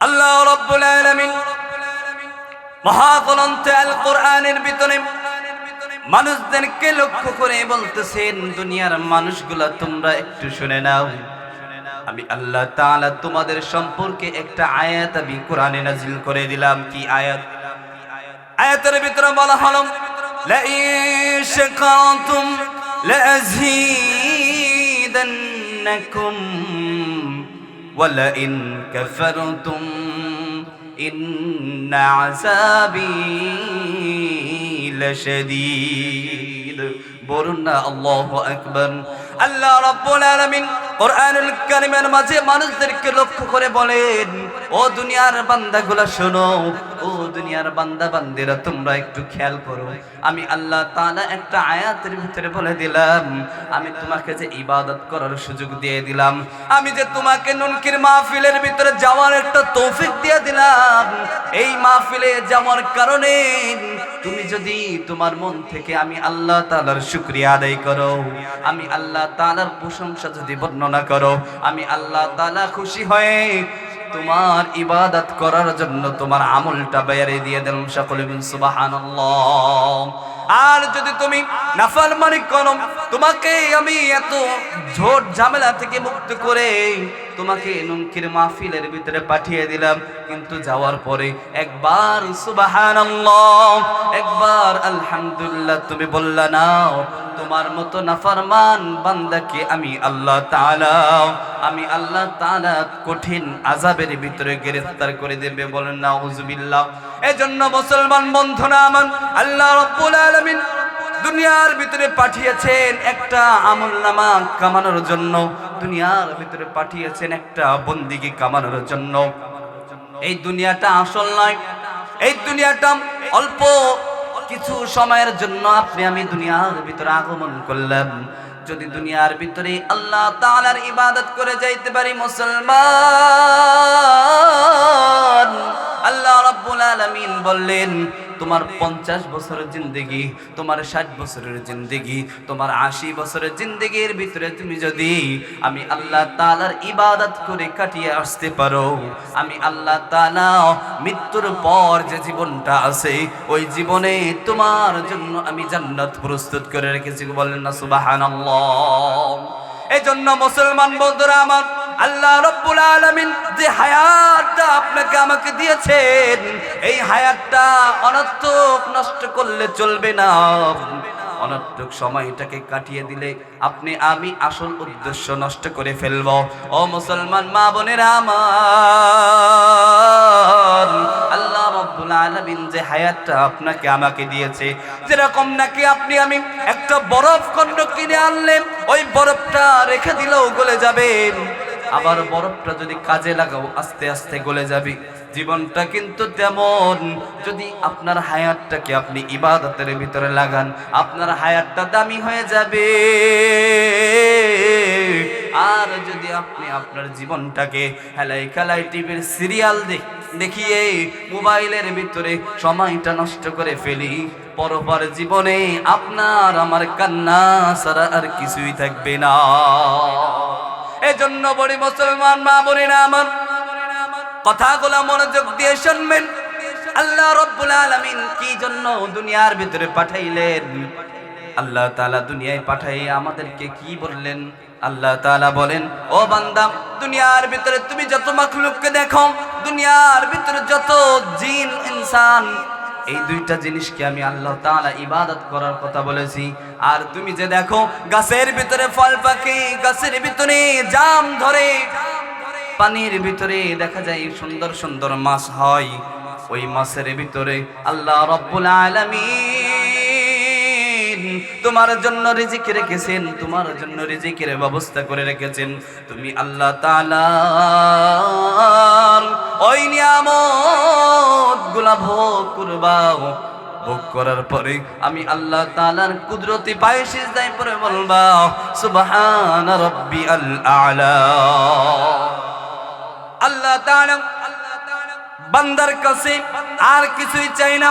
আল্লাহ রাব্বুল আলামিন মহাগ্রন্থ আল কোরআনের ভিতরে মানুষদেরকে লক্ষ্য করে বলতেছেন, দুনিয়ার মানুষগুলা তোমরা একটু শুনে নাও, আমি আল্লাহ তাআলা তোমাদের সম্পর্কে একটা আয়াত আমি কোরআনে নাজিল করে দিলাম। কি আয়াত? আয়াতের ভিতরে বলা হলো, লা ইন শাকারতুম লা আযীদান্নাকুম ওয়া লা ইন কাফারতুম ইন্না আযাবী লাশাদীদ। বলুন না আল্লাহু আকবার। আল্লাহ রাব্বুল আলামিন কোরআনুল কারীমের মাঝে মানুষদেরকে লক্ষ্য করে বলেন, ও দুনিয়ার বান্দাগুলা শোনো, ও দুনিয়ার বান্দা বান্দিরা তোমরা একটু খেয়াল করো। আমি আল্লাহ তাআলা একটা আয়াতের ভিতরে বলে দিলাম, আমি তোমাকে যে ইবাদত করার সুযোগ দিয়ে দিলাম, আমি যে তোমাকে নুনকির মাহফিলের ভিতরে যাওয়ার একটা তৌফিক দিয়ে দিলাম, এই মাহফিলে যাওয়ার কারণে তুমি যদি তোমার মন থেকে আমি আল্লাহ তাআলার শুকরিয়া আদায় করো, আমি আল্লাহ তাআলার প্রশংসা যদি বর্ণনা করো, আমি আল্লাহ তাআলা খুশি হয়ে তোমার ইবাদত করার জন্য তোমার আমলটা বাইরে দিয়ে দেন। সকলে বলুন সুবহানাল্লাহ। আর যদি তুমি নাফরমানি করো, তোমাকে আমি এত ঝোট ঝামেলা থেকে মুক্ত করে তোমাকে নুনকির মাহফিলের ভিতরে পাঠিয়ে দিলাম, কিন্তু যাওয়ার পরে একবার সুবহানাল্লাহ, একবার আলহামদুলিল্লাহ তুমি বললা না, তোমার মতো নাফরমান বান্দাকে আমি আল্লাহ তাআলা কঠিন আযাবের ভিতরে গ্রেফতার করে দেবে। বলেন নাউযুবিল্লাহ। এজন্য মুসলমান বন্ধুরা আমার, আল্লাহ রাব্বুল আলামিন দুনিয়ার ভিতরে পাঠিয়েছেন একটা আমলনামা কামানোর জন্য, দুনিয়ার ভিতরে পাঠিয়েছেন একটা বন্দিগি কামানোর জন্য। এই দুনিয়াটা আসল নয়, এই দুনিয়াটা অল্প কিছু সময়ের জন্য আপনি আমি দুনিয়ার ভিতরে আগমন করলাম। যদি দুনিয়ার ভিতরে আল্লাহ তাআলার ইবাদত করে যাইতে পারি মুসলমান, আল্লাহ রাব্বুল আলামিন বললেন, তোমার 50 বছরের জিন্দেগি, তোমার 60 বছরের জিন্দেগি, তোমার 80 বছরের জিন্দেগির ভিতরে তুমি যদি আমি আল্লাহ তাআলার ইবাদত করে কাটিয়ে আসতে পারো, আমি আল্লাহ তাআলা মৃত্যুর পর যে জীবনটা আছে ওই জীবনে তোমার জন্য আমি জান্নাত প্রস্তুত করে রেখেছি। বলেন না সুবহানাল্লাহ। এজন্য মুসলমান বন্ধুরা আমার, আল্লাহ রাব্বুল আলামিন যে হায়াতটা আপনাকে আমাকে দিয়েছেন, এই হায়াতটা অনর্থক নষ্ট করলে চলবে না। অনর্থক সময়টাকে কাটিয়ে দিলে আপনি আমি আসল উদ্দেশ্য নষ্ট করে ফেলব। ও মুসলমান মা বোনেরা আমার, আল্লাহ রাব্বুল আলামিন যে হায়াতটা আপনাকে আমাকে দিয়েছে, যেরকম নাকি আপনি আমি একটা বরফ খণ্ড কিনে আনলেন, ওই বরফটা রেখে দিলেও গলে যাবে, আবার বরফটা যদি কাজে লাগাও আস্তে আস্তে গলে যাবে। জীবনটা কিন্তু তেমন, যদি আপনার হায়াতটাকে আপনি ইবাদতের ভিতরে লাগান, আপনার হায়াতটা দামি হয়ে যাবে। আর যদি আপনি আপনার জীবনটাকে হেলাই খেলাই টিভির সিরিয়াল দেখিয়ে মোবাইলের ভিতরে সময়টা নষ্ট করে ফেলি, পরপর জীবনে আপনার আমার কান্না ছাড়া আর কিছুই থাকবে না। এজন্য বড়ি মুসলমান মা বোনেরা আমার, কথাগুলো মনোযোগ দিয়ে শুনবেন। আল্লাহ রাব্বুল আলামিন কি জন্য দুনিয়ার ভিতরে পাঠাইলেন? আল্লাহ তাআলা দুনিয়ায় পাঠাইয়ে আমাদেরকে কি বললেন? আল্লাহ তাআলা বলেন, ও বান্দা, দুনিয়ার ভিতরে তুমি যত মাখলুককে দেখো, দুনিয়ার ভিতরে যত জিন ইনসান, এই দুইটা জিনিসকে আমি আল্লাহ তাআলা ইবাদত করার কথা বলেছি। আর তুমি যে দেখো গাছের ভিতরে ফল পাখি, গাছের ভিতরে জাম ধরে, পানির ভিতরে দেখা যায় সুন্দর সুন্দর মাছ হয়, ওই মাছের ভিতরে আল্লাহ রাব্বুল আলামিন তোমার জন্য রিজিক রেখেছেন, তোমার জন্য রিজিকের ব্যবস্থা করে রেখেছেন। তুমি আল্লাহ তাআলার ওই নিয়ামত গুলা ভোগ করবা, ভোগ করার পরে আমি আল্লাহ তাআলার কুদরতি পায়ে সিজদায় পড়ে বলবা সুবহান রাব্বিয়াল আ'লা। আল্লাহ তাআলা বান্দার কাছে আর কিছুই চাই না,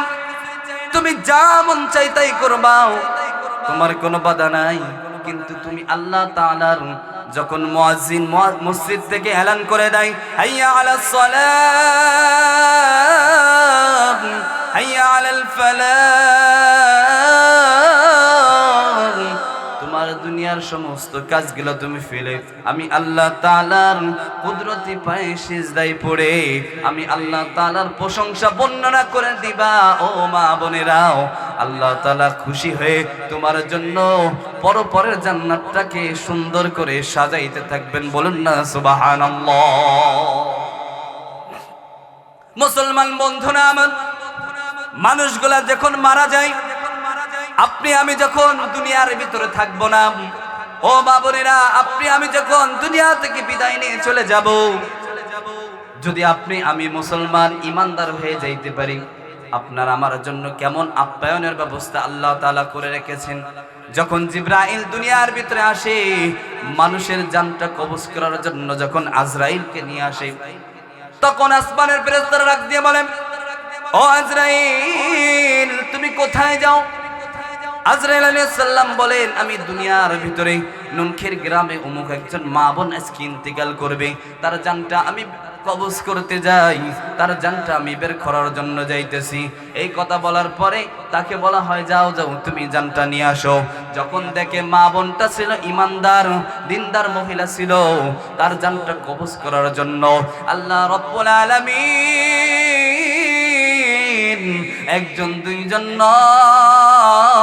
তুমি যা মন চাই তাই করবা, তোমার কোনো বাধা নাই। কিন্তু তুমি আল্লাহ তাআলার যখন মুয়াজ্জিন মসজিদ থেকে এলান করে দেয় হাইয়া আলাস সালাহ, সমস্ত কাজগুলো তুমি ফেলে আমি আল্লাহ তাআলার কুদরতি পায়ে সিজদায় পড়ে আমি আল্লাহ তাআলার প্রশংসা বর্ণনা করে দিবা। ও মা বোনেরাও, আল্লাহ তাআলা খুশি হয়ে তোমার জন্য পরপরের জান্নাতটাকে সুন্দর করে সাজাইতে থাকবেন। বলুন না সুবহানাল্লাহ। মুসলমান বন্ধুরা আমার, মানুষগুলা যখন মারা যায়, আপনি আমি যখন দুনিয়ার ভিতরে থাকবো না, ও মা বোনেরা, আপনি আমি যখন দুনিয়া থেকে বিদায় নিয়ে চলে যাব, যদি আপনি আমি মুসলমান ইমানদার হয়ে যাইতে পারি, আপনার আমার জন্য কেমন আপ্যায়নের ব্যবস্থা আল্লাহ তাআলা করে রেখেছেন। যখন জিবরাইল দুনিয়ার ভিতরে আসে মানুষের জানটা কবজ করার জন্য, যখন আজরাইলকে নিয়ে আসে, তখন আসমানের ফেরেশতারা ডাক দিয়ে বলেন, ও আজরাইল তুমি কোথায় যাও? আজরাইল আলাইহিস সালাম বলেন, আমি দুনিয়ার ভিতরে নুনখের গ্রামে অমুক একজন মা বোন আজকে ইন্তেকাল করবে, তার জানটা আমি কবজ করতে যাই, তার জানটা আমি বের করার জন্য যাইতেছি। এই কথা বলার পরে তাকে বলা হয়, যাও যাও তুমি জানটা নিয়ে আসো। যখন দেখে মা বোনটা ছিল ইমানদার দিনদার মহিলা ছিল, তার জানটা কবজ করার জন্য আল্লাহ রাব্বুল আলামিন একজন দুইজন নয়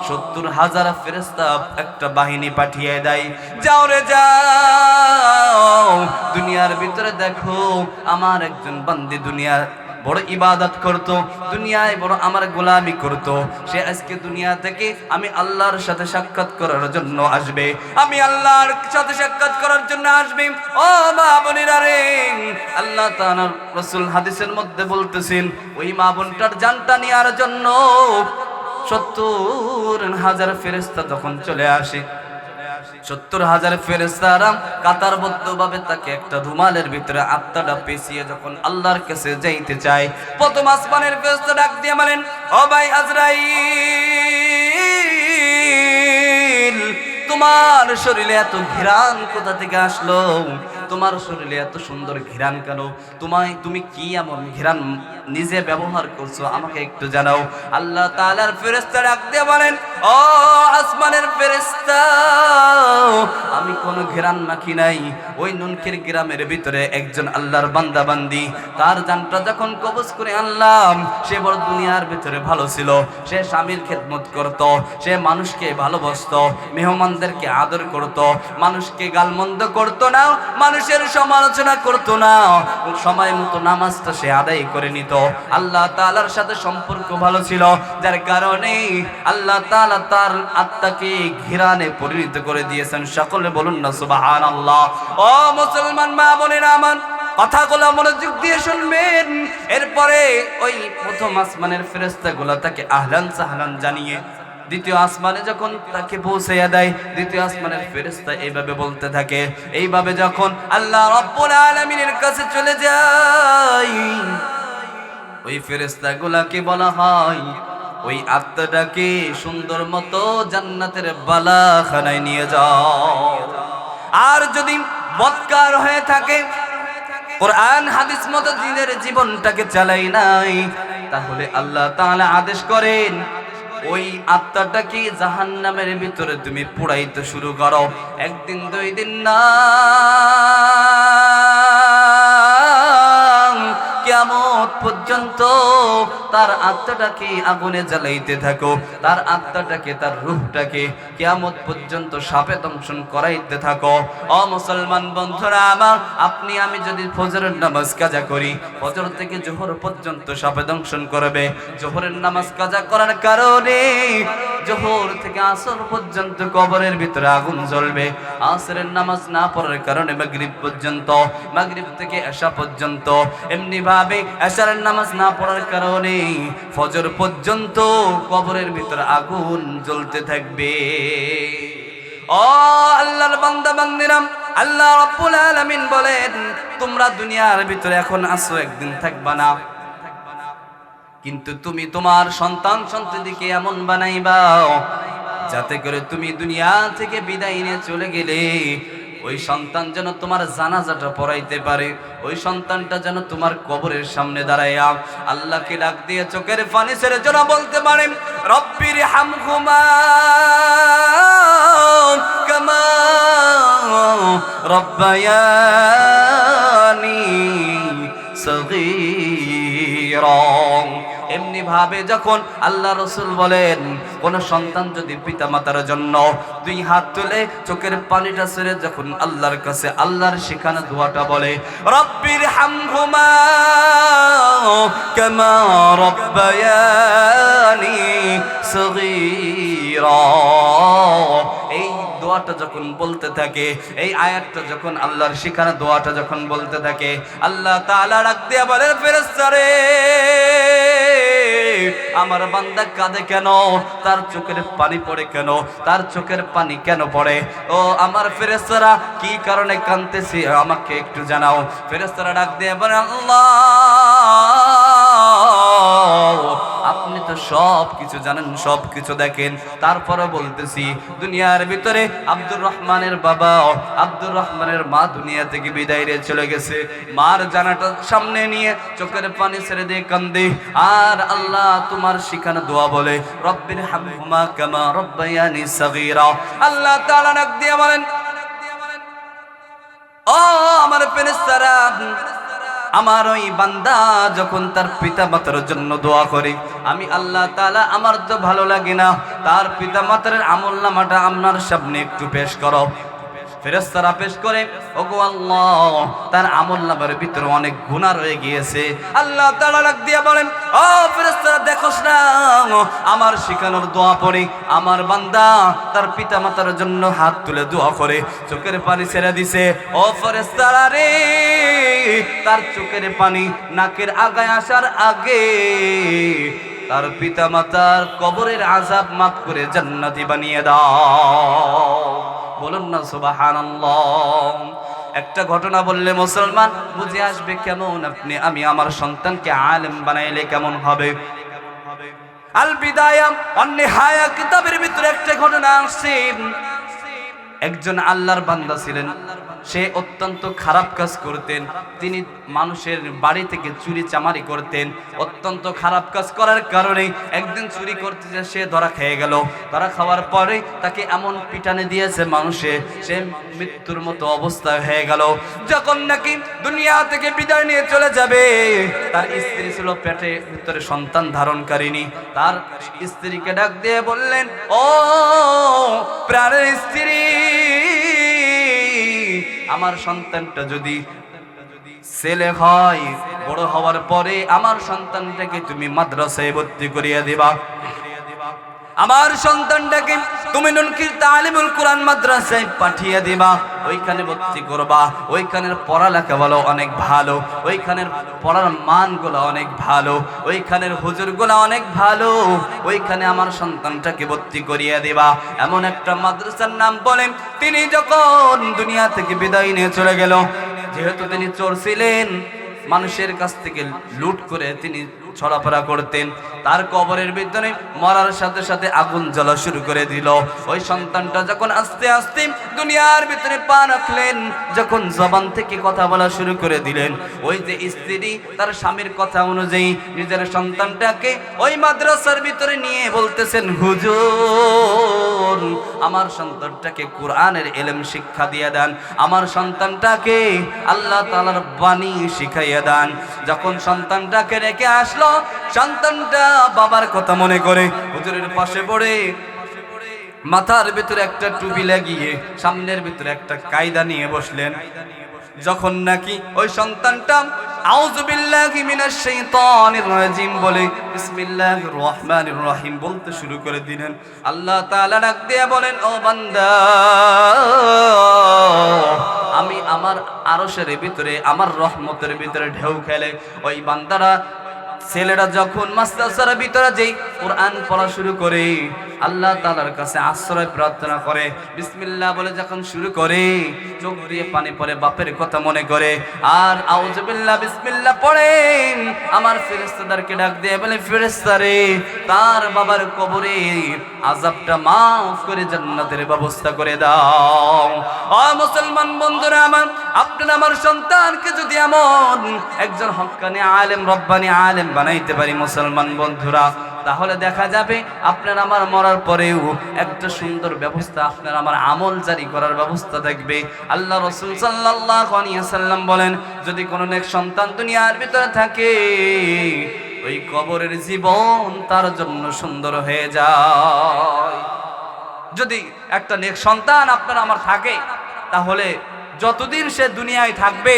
৭০,০০০ ফেরেশতা একটা বাহিনী পাঠিয়ে দেয়। যাও রে যাও, দুনিয়ার ভিতরে দেখো আমার একজন বান্দি দুনিয়ার বড় ইবাদত করত, দুনিয়ায় বড় আমার গোলামি করত, সে আজকে দুনিয়া থেকে আমি আল্লাহর সাথে সাক্ষাৎ করার জন্য আসবে, আমি আল্লাহর সাথে সাক্ষাৎ করার জন্য আসবে। ও মা বোনেরা রে, আল্লাহ তাআলার রাসূল হাদিসের মধ্যে বলতেছেন, ওই মা বোনটার জানটা নেওয়ার জন্য ৭০,০০০ ফেরেশতা তখন চলে আসে। ৭০,০০০ ফেরেশতারা কাতারবদ্ধভাবে তাকে একটা রুমালের ভিতরে আত্মাটা পেঁচিয়ে যখন আল্লাহর কাছে যাইতে চায়, প্রথম আসমানের ফেরেশতা ডাক দিয়ে বলেন, ও ভাই আজরাইল, তোমার শরীরে এত ঘ্রাণ কোথা থেকে আসলো? তোমার শরীরে এত সুন্দর ঘ্রাণ কেন? তুমি কি এমন ঘ্রাণ নিজে ব্যবহার করছো, আমাকে একটু জানাও। আল্লাহ তাআলার ফেরেশতা ডাক দিয়ে বলেন, ও আসমানের ফেরেশতা, আমি কোনো ঘ্রাণ মাখি নাই। ওই নুনখের গ্রামের ভিতরে একজন আল্লাহর বান্দা বান্দি, তার জানটা যখন কবজ করে আনলাম, সে বড় দুনিয়ার ভিতরে ভালো ছিল, সে স্বামীর খেদমত করত, সে মানুষকে ভালোবাসত, মেহমানদেরকে আদর করত, মানুষকে গালমন্দ করত না, মানুষের সমালোচনা করত না, সময় মতো নামাজটা সে আদায় করে নিত, আল্লাহ তাআলার সাথে সম্পর্ক ভালো ছিল, যার কারণে আল্লাহ তাআলা তার আত্মাকে ঘিরানে পরিণত করে দিয়েছেন। সকলে বলুন না সুবহানাল্লাহ। ও মুসলমান মা বোনেরা আমার, কথাগুলো মনোযোগ দিয়ে শুনবেন। এরপরে ওই প্রথম আসমানের ফেরেশতাগুলো তাকে আহলান সাহলান জানিয়ে দ্বিতীয় আসমানে যখন তাকে পৌঁছাইয়া দেয়, দ্বিতীয় আসমানের ফেরেশতা এইভাবে বলতে থাকে। এইভাবে যখন আল্লাহ রাব্বুল আলামিনের কাছে চলে যায়, ওই ফেরেশতাগুলোকে বলা হয়, ওই আত্মাটাকে সুন্দর মতো জান্নাতের বালাখানায় নিয়ে যাও। আর যদি বদকার হয়ে থাকে, কোরআন হাদিস মতো দিনের জীবনটাকে চালাই নাই, তাহলে আল্লাহ তাআলা আদেশ করেন, ওই আত্মাটাকে জাহান্নামের ভিতরে তুমি পুড়াইতে শুরু করো। একদিন দুই দিন না, কিয়ামত পর্যন্ত তার আত্মাটাকে আগুনে জ্বালাইতে থাকো, তার আত্মাটাকে, তার রূহটাকে কিয়ামত পর্যন্ত সাপে দংশন করাইতে থাকো। ও মুসলমান বন্ধুরা আমার, আপনি আমি যদি ফজরের নামাজ কাজা করি, ফজর থেকে জোহর পর্যন্ত সাপে দংশন করবে। জোহরের নামাজ কাজা করার কারণে জোহর থেকে আসর পর্যন্ত কবরের ভিতরে আগুন জ্বলবে। আসরের নামাজ না পড়ার কারণে মাগরিব পর্যন্ত, মাগরিব থেকে এশা পর্যন্ত, এমনি ভাবে এশারের নামাজ না পড়ার কারণে ফজর পর্যন্ত কবরের ভিতরে আগুন জ্বলতে থাকবে। ও আল্লাহর বান্দা বান্দিরা, আল্লাহ রাব্বুল আলামিন বলেন, তোমরা দুনিয়ার ভিতরে এখন আসো, একদিন থাকবা না, কিন্তু তুমি তোমার সন্তান সন্ততিকে এমন বানাইবা যাতে করে তুমি দুনিয়া থেকে বিদায় নিয়ে চলে গেলে ওই সন্তান যেন তোমার জানাজাটা পড়াইতে পারে, ওই সন্তানটা যেন তোমার কবরের সামনে দাঁড়াইয়া আল্লাহকে ডাক দিয়ে চোখের পানি ছেড়ে যেন বলতে পারে রব্বির হামহুমা কামা রব্বায়ানি সগীরা। এমনি ভাবে যখন আল্লাহ রাসূল বলেন কোন সন্তান যদি পিতামাতার জন্য দুই হাত তুলে চোখের পানিটা ছেড়ে যখন আল্লাহর কাছে আল্লাহর শেখানো দোয়াটা বলে রব্বির হামহুমা কামা রব্বায়ানি সগীরা, এই দোয়াটা যখন বলতে থাকে, এই আয়াতটা যখন আল্লাহর শেখানো দোয়াটা যখন বলতে থাকে, আল্লাহ তাআলা ডাক দিয়ে বলে ফেরেশতারে আমার বান্দা কাঁদে কেন, তার চোখের পানি পড়ে কেন, তার চোখের পানি কেন পড়ে, ও আমার ফেরেশতারা কি কারণে কাঁদতেছে আমাকে একটু জানাও। ফেরেশতারা ডাক দিয়ে বলে আল্লাহ আপনি তো সব কিছু জানেন, সব কিছু দেখেন, তারপরে বলতেছি দুনিয়ার ভিতরে আব্দুর রহমানের বাবা আব্দুর রহমানের মা দুনিয়া থেকে বিদায় নিয়ে চলে গেছে, মার জানাটা সামনে নিয়ে চোখের পানি ছেড়ে দিয়ে কান্দে আর আল্লাহ তোমার শিখানো দোয়া বলে রব্বির হামহুমা কামা রব্বায়ানি সগীরা। আল্লাহ তাআলা ডাক দিয়ে বলেন ও আমার ফেরেশতারা আমার ওই বান্দা যখন তার পিতা মাতার জন্য দোয়া করে আমি আল্লাহ তাআলা আমার তো ভালো লাগে না, তার পিতা মাতার আমলনামাটা আপনার সামনে একটু পেশ করো। ফেরেশতারা পেশ করে ওগো আল্লাহ তার আমলনামার ভিতরে অনেক গুনাহ রয়ে গিয়েছে। আল্লাহ তাআলা ডাক দিয়ে বলেন ও ফেরেশতারা দেখোস না আমার শিখানোর দোয়া পড়ে আমার বান্দা তার পিতা মাতার জন্য হাত তুলে দোয়া করে চোখের পানি ছেড়ে দিছে, ও ফেরেশতারা রে তার চোখের পানি নাকের আগায় আসার আগে তার পিতা মাতার কবরের আযাব মাফ করে জান্নাতি বানিয়ে দাও। বলুন না সুবহানাল্লাহ। একটা ঘটনা বললে মুসলমান বুঝে আসবে কেমন আপনি আমি আমার সন্তানকে আলেম বানাইলে কেমন হবে। আল বিদায়া ওয়ান নিহায়া কিতাবের ভিতরে একটা ঘটনা আসছে। একজন আল্লাহর বান্দা ছিলেন, সে অত্যন্ত খারাপ কাজ করতেন, তিনি মানুষের বাড়ি থেকে চুরি চামারি করতেন। অত্যন্ত খারাপ কাজ করার কারণে একদিন চুরি করতে যে সে ধরা খেয়ে গেল। ধরা খাওয়ার পরে তাকে এমন পিটানে দিয়েছে মানুষে, সে মৃত্যুর মতো অবস্থা হয়ে গেল। যখন নাকি দুনিয়া থেকে বিদায় নিয়ে চলে যাবে, তার স্ত্রী ছিল পেটে ভিতরে সন্তান ধারণকারিণী। তার স্ত্রীকে ডাক দিয়ে বললেন ও প্রাণের স্ত্রী আমার সন্তানটা যদি ছেলে হয় বড় হওয়ার পরে আমার সন্তানটাকে তুমি মাদ্রাসায় ভর্তি করিয়ে দিবা, আমার সন্তানটাকে তুমি নুনকির তালিমুল কোরআন মাদ্রাসায় পাঠিয়ে দিবা, ওইখানে ভর্তি করবা, ওইখানের পড়ালেখা বলো অনেক ভালো, ওইখানের পড়ার মানগুলো অনেক ভালো, ওইখানের হুজুরগুলো অনেক ভালো, ওইখানে আমার সন্তানটাকে ভর্তি করিয়ে দিবা। এমন একটা মাদ্রাসার নাম বলেন। তিনি যখন দুনিয়া থেকে বিদায় নিয়ে চলে গেল, যেহেতু তিনি চোর ছিলেন, মানুষের কাছ থেকে লুট করে তিনি ছড়াফেরা করতেন, তার কবরের ভিতরে মরার সাথে সাথে আগুন জ্বলা শুরু করে দিল। ওই সন্তানটা যখন আস্তে আস্তে দুনিয়ার ভিতরে পা রাখলেন, যখন জবান থেকে কথা বলা শুরু করে দিলেন, ওই যে স্ত্রী তার স্বামীর কথা অনুযায়ী নিজের সন্তানটাকে ওই মাদ্রাসার ভিতরে নিয়ে বলতেছেন হুজুর আমার সন্তানটাকে কোরআনের ইলম শিক্ষা দিয়ে দেন, আমার সন্তানটাকে আল্লাহ তাআলার বাণী শিখাইয়া দেন। যখন সন্তানটাকে রেখে আসলো, সন্তানটা বাবার কথা মনে করে হুজুরের পাশে পড়ে মাথার ভিতরে একটা টুপি লাগিয়ে সামনের ভিতরে একটা কায়দা নিয়ে বসলেন। যখন নাকি ওই সন্তানটা আউযু বিল্লাহি মিনাশ শাইতানির রাজিম বলে বিসমিল্লাহির রহমানির রহিম বলতে শুরু করে দিলেন, আল্লাহ তাআলা ডাক দিয়ে বলেন ও বান্দা আমি আমার আরশের ভিতরে আমার রহমতের ভিতরে ঢেউ খেলে ওই বান্দারা ছেলেরা যখন মাদ্রাসার ভিতরে যেই কোরআন পড়া শুরু করে আল্লাহ তাআলার কাছে আশ্রয় প্রার্থনা করে, বিসমিল্লাহ বলে যখন শুরু করে চোখ দিয়ে পানি পড়ে, বাপের কথা মনে করে আর আউযু বিল্লাহ বিসমিল্লাহ পড়ে আমার ফেরেশতাদেরকে ডাক দিয়ে বলে, ফেরেশতারে তার বাবার কবরে আযাবটা মাফ করে জান্নাতের ব্যবস্থা করে দাও। ও মুসলমান বন্ধুরা আমার, আপনারা আমার সন্তানকে যদি এমন একজন হক্কানি আলেম রব্বানি আলেম বানাইতে পারি মুসলমান বন্ধুরা, তাহলে দেখা যাবে আপনার আমার মরার পরেও একটা সুন্দর ব্যবস্থা, আপনার আমার আমল জারি করার ব্যবস্থা থাকবে। আল্লাহ রাসূল সাল্লাল্লাহু আলাইহি ওয়াসাল্লাম বলেন, যদি কোনো নেক সন্তান দুনিয়ার ভিতরে থাকে ওই কবরের জীবন তার জন্য সুন্দর হয়ে যায়। যদি একটা নেক সন্তান আপনার আমার থাকে, তাহলে যতদিন সে দুনিয়ায় থাকবে,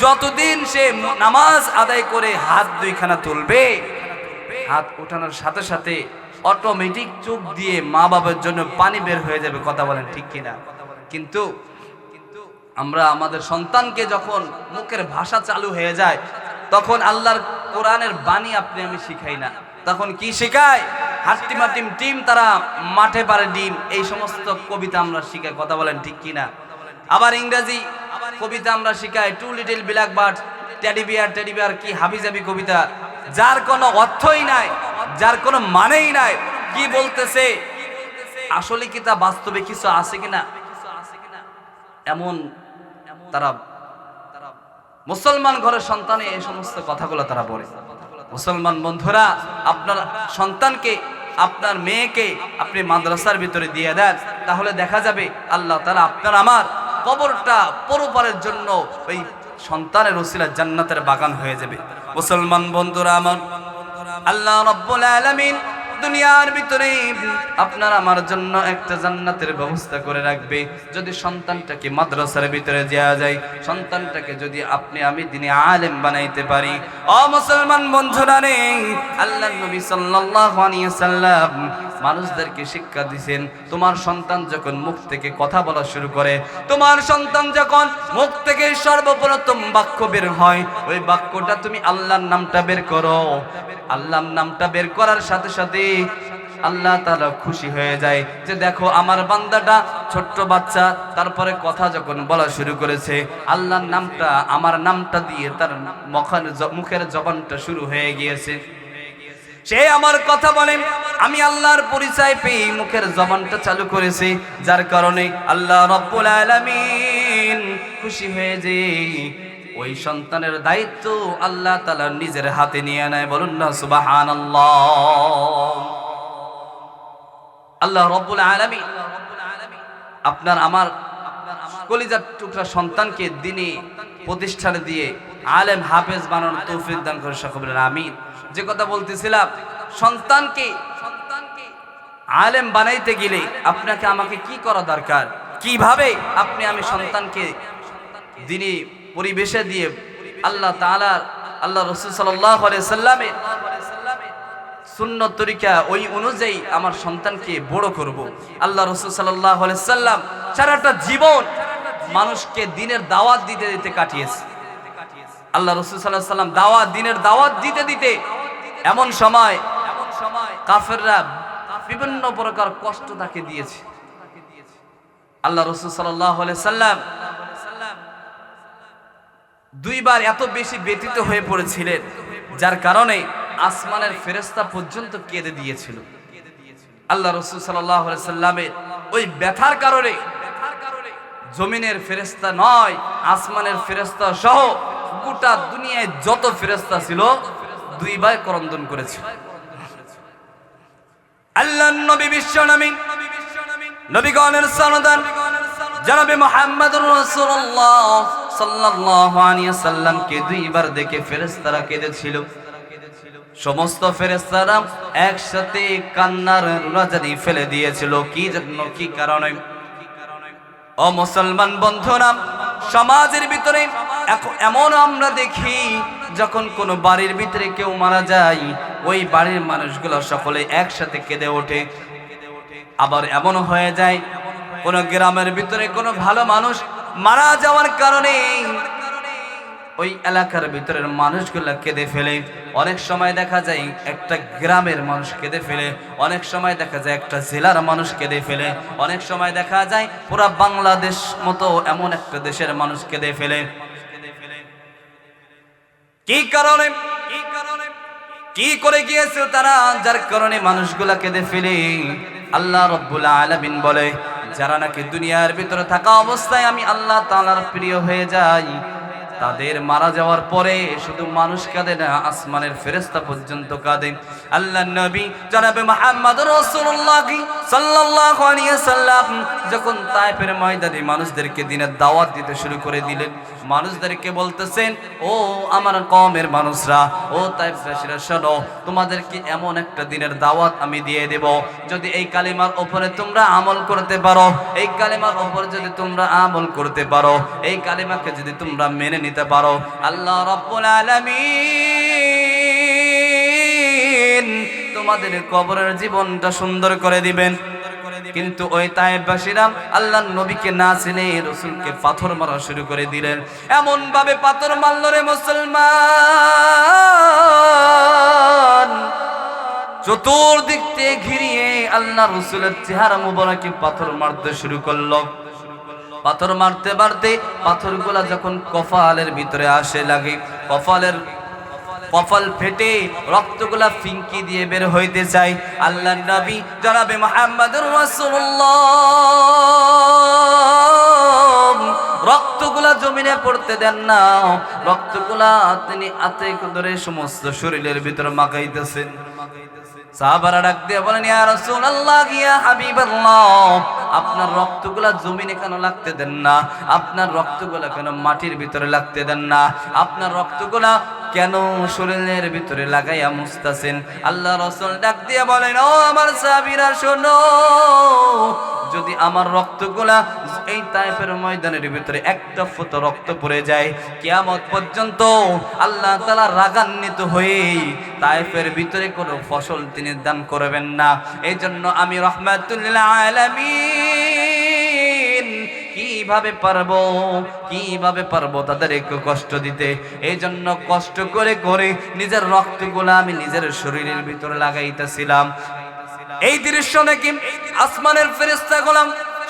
যতদিন সে নামাজ আদায় করে হাত দুইখানা তুলবে, হাত ওঠানোর সাথে সাথে অটোমেটিক চোখ দিয়ে মা বাবার জন্য পানি বের হয়ে যাবে। কথা বলেন ঠিক কিনা? কিন্তু আমরা আমাদের সন্তানকে যখন মুখের ভাষা চালু হয়ে যায়, তখন আল্লাহর কোরআনের বাণী আপনি আমি শিখাই না, তখন কি শেখায়? হাট্টিমা টিম টিম তারা মাঠে পারে ডিম, এই সমস্ত কবিতা আমরা শিখাই। কথা বলেন ঠিক কিনা? আবার ইংরেজি কবিতা আমরা শিখাই, two little black bird, teddy bear কি হাবিজাবি কবিতা, যার কোনো অর্থই নাই, যার কোনো মানেই নাই। কি বলতেছে আসলে কি তা বাস্তবে কিছু আছে কিনা এমন তারা মুসলমান ঘরের সন্তানে এই সমস্ত কথাগুলো তারা বলে। মুসলমান বন্ধুরা, আপনার সন্তানকে আপনার মেয়েকে আপনি মাদ্রাসার ভিতরে দিয়ে দেন, তাহলে দেখা যাবে আল্লাহ তাআলা আপনার আমার কবরটা পরপারের জন্য ওই সন্তানের ওসিলা জান্নাতের বাগান হয়ে যাবে। মুসলমান বন্ধুরা আমার, আল্লাহ রাব্বুল আলামিন দুনিয়ার ভিতরে আপনার আমার জন্য একটা জান্নাতের ব্যবস্থা করে রাখবে। যদি সন্তানটাকে মাদ্রাসার ভিতরে দেওয়া যায়, সন্তানটাকে যদি আপনি আমি দিনে আলেম বানাইতে পারি। ও মুসলমান বন্ধুরা রে, আল্লাহর নবী সাল্লাল্লাহু আলাইহি ওয়াসাল্লাম মানুষদেরকে শিক্ষা দিয়েছেন, তোমার সন্তান যখন মুখ থেকে কথা বলা শুরু করে, তোমার সন্তান যখন মুখ থেকে সর্বপ্রথম বাক্য বের হয়, ওই বাক্যটা তুমি আল্লাহর নামটা বের করো। আল্লাহর নামটা বের করার সাথে সাথে আল্লাহ তাআলা খুশি হয়ে যায় যে দেখো আমার বান্দাটা ছোট্ট বাচ্চা, তারপরে কথা যখন বলা শুরু করেছে আল্লাহর নামটা আমার নামটা দিয়ে তার মুখের জবানটা শুরু হয়ে গিয়েছে, সে আমার কথা বলে, আমি আল্লাহর পরিচয় পেয়ে মুখের জবানটা চালু করেছি, যার কারণে আল্লাহ রাব্বুল আলামিন খুশি হয়ে যায়। ওই সন্তানের দায়িত্ব আল্লাহ তাআলা নিজের হাতে নিয়ে নেয়। বলুন না সুবহানাল্লাহ। আল্লাহ রাব্বুল আলামিন আপনার আমার কলিজার টুকরা সন্তানকে দ্বীনি প্রতিষ্ঠানে দিয়ে আলেম হাফেজ বানানোর তৌফিক দান করে সকলে বলেন আমিন। যে কথা বলতেছিলাম, সন্তানকে আলেম বানাইতে গেলে আপনাকে আমাকে কি করা দরকার, কিভাবে আপনি আমি সন্তানকে দ্বীনি পরিবেশে দিয়ে আল্লাহ তাআলা আল্লাহ রাসূল সাল্লাল্লাহু আলাইহি সাল্লামের সুন্নত তরিকা ওই অনুযায়ী আমার সন্তানকে বড় করব। আল্লাহ রাসূল সাল্লাল্লাহু আলাইহি সাল্লাম সারাটা জীবন মানুষকে দ্বীনের দাওয়াত দিতে দিতে কাটিয়েছে। আল্লাহ রাসূল সাল্লাল্লাহু আলাইহি সাল্লাম দ্বীনের দাওয়াত দিতে দিতে এমন সময় কাফেররা বিভিন্ন প্রকার কষ্ট তাকে দিয়েছে। আল্লাহ রাসূল সাল্লাল্লাহু আলাইহি সাল্লাম দুইবার এত বেশি ব্যথিত হয়ে পড়েছিলেন, যার কারণে আসমানের ফেরেশতা পর্যন্ত কেঁদে দিয়েছিল। আল্লাহ রাসূল সাল্লাল্লাহু আলাইহি সাল্লামের ওই ব্যথার কারণে জমিনের ফেরেশতা নয়, আসমানের ফেরেশতা সহ গোটা দুনিয়ায় যত ফেরেশতা ছিল দুইবার ক্রন্দন করেছে। আল্লাহর নবী বিশ্ব নবী নবীগণের সনদান জনাবে মুহাম্মদুর রাসূলুল্লাহ সাল্লাল্লাহু আলাইহি ওয়াসাল্লামকে দুইবার দেখে ফেরেশতারা কেঁদেছিল। সমস্ত ফেরেশতারা একসাথে কান্নার রোনাজানি ফেলে দিয়েছিল। কি জন্য, কি কারণে? ও মুসলমান বন্ধুরা, সমাজের ভিতরে এমন আমরা দেখি যখন কোনো বাড়ির ভিতরে কেউ মারা যায়, ওই বাড়ির মানুষগুলো সকলে একসাথে কেঁদে ওঠে। আবার এমন হয়ে যায় কোন গ্রামের ভিতরে কোনো ভালো মানুষ মারা যাওয়ার কারণে ওই এলাকার ভিতরের মানুষগুলা কেঁদে ফেলে। অনেক সময় দেখা যায় একটা গ্রামের মানুষ কেঁদে ফেলে, অনেক সময় দেখা যায় একটা জেলার মানুষ কেঁদে ফেলে, অনেক সময় দেখা যায় পুরা বাংলাদেশ মতো এমন একটা দেশের মানুষ কেঁদে ফেলে। কি কারণে? কি করে গিয়েছে তারা, যার কারণে মানুষগুলা কেঁদে ফেলে? আল্লাহ রাব্বুল আলামিন বলে, যারা নাকি দুনিয়ার ভিতরে থাকা অবস্থায় আমি আল্লাহ তাআলার প্রিয় হয়ে যাই, তাদের মারা যাওয়ার পরে শুধু মানুষ কাঁদে না, আসমানের ফেরেশতা পর্যন্ত কাঁদে। আল্লাহর নবী জনাবে মুহাম্মদুর রাসূলুল্লাহ সাল্লাল্লাহু আলাইহি ওয়াসাল্লাম যখন তায়েফের ময়দানে মানুষদেরকে দ্বীনের দাওয়াত দিতে শুরু করে দিলেন, মানুষদেরকে বলতেছেন, ও আমার কওমের মানুষরা, ও তায়েফবাসীরা শোনো, তোমাদেরকে এমন একটা দ্বীনের দাওয়াত আমি দিয়ে দেব, যদি এই কালিমার উপরে তোমরা আমল করতে পারো, এই কালিমার উপরে যদি তোমরা আমল করতে পারো, এই কালিমাকে যদি তোমরা মেনে নিতে পারো, আল্লাহ রাব্বুল আলামিন তোমাদের কবরের জীবনটা সুন্দর করে দিবেন। কিন্তু ওই তায়েফবাসীরা আল্লাহর নবীকে না চিনে রাসূলকে পাথর মারা শুরু করে দিলেন। এমন ভাবে পাথর মারল রে মুসলমান, চতুর্দিক থেকে ঘিরিয়ে আল্লাহ রাসূলের চেহারা মুবারকে পাথর মারতে শুরু করলো। পাথর মারতে মারতে পাথরগুলা যখন কপালের ভিতরে আসে লাগে, কপাল ফেটে রক্তগুলা ফিঙ্কি দিয়ে বের হইতে চাই। আল্লাহর নবী জনাবে মুহাম্মদুর রাসূলুল্লাহ রক্তগুলা জমিনে পড়তে দেন না, রক্তগুলা তিনি হাতে ধরে সমস্ত শরীরের ভিতরে মাখাইতেছেন। সাহাবারা ডাক দিয়ে বলেন, ইয়া রাসূলুল্লাহ, ইয়া হাবিবাল্লাহ, আপনার রক্তগুলা জমিনে কেন লাগতে দেন না? আপনার রক্তগুলা কেন মাটির ভিতরে লাগতে দেন না? আপনার রক্তগুলা কেন শরীরের ভিতরে লাগাইয়া মুছতাছেন? আল্লাহ রাসূল ডাক দিয়ে বলেন, ও আমার সাহাবীরা শোনো, যদি আমার রক্তগুলা এই তায়েফের ময়দানের ভিতরে একটা ফোঁটা রক্ত পড়ে যায়, কিয়ামত পর্যন্ত আল্লাহ তাআলা রাগান্বিত হয়ে তায়েফের ভিতরে কোনো ফসল তিনি দান করবেন না। এই জন্য আমি রাহমাতুল লিল আলামিন কিভাবে পারবো তাদের একটু কষ্ট দিতে? এই জন্য কষ্ট করে করে নিজের রক্তগুলা আমি নিজের শরীরের ভিতরে লাগাইতেছিলাম। এই দৃশ্য নাকি আসমানের ফেরেশতাগুলা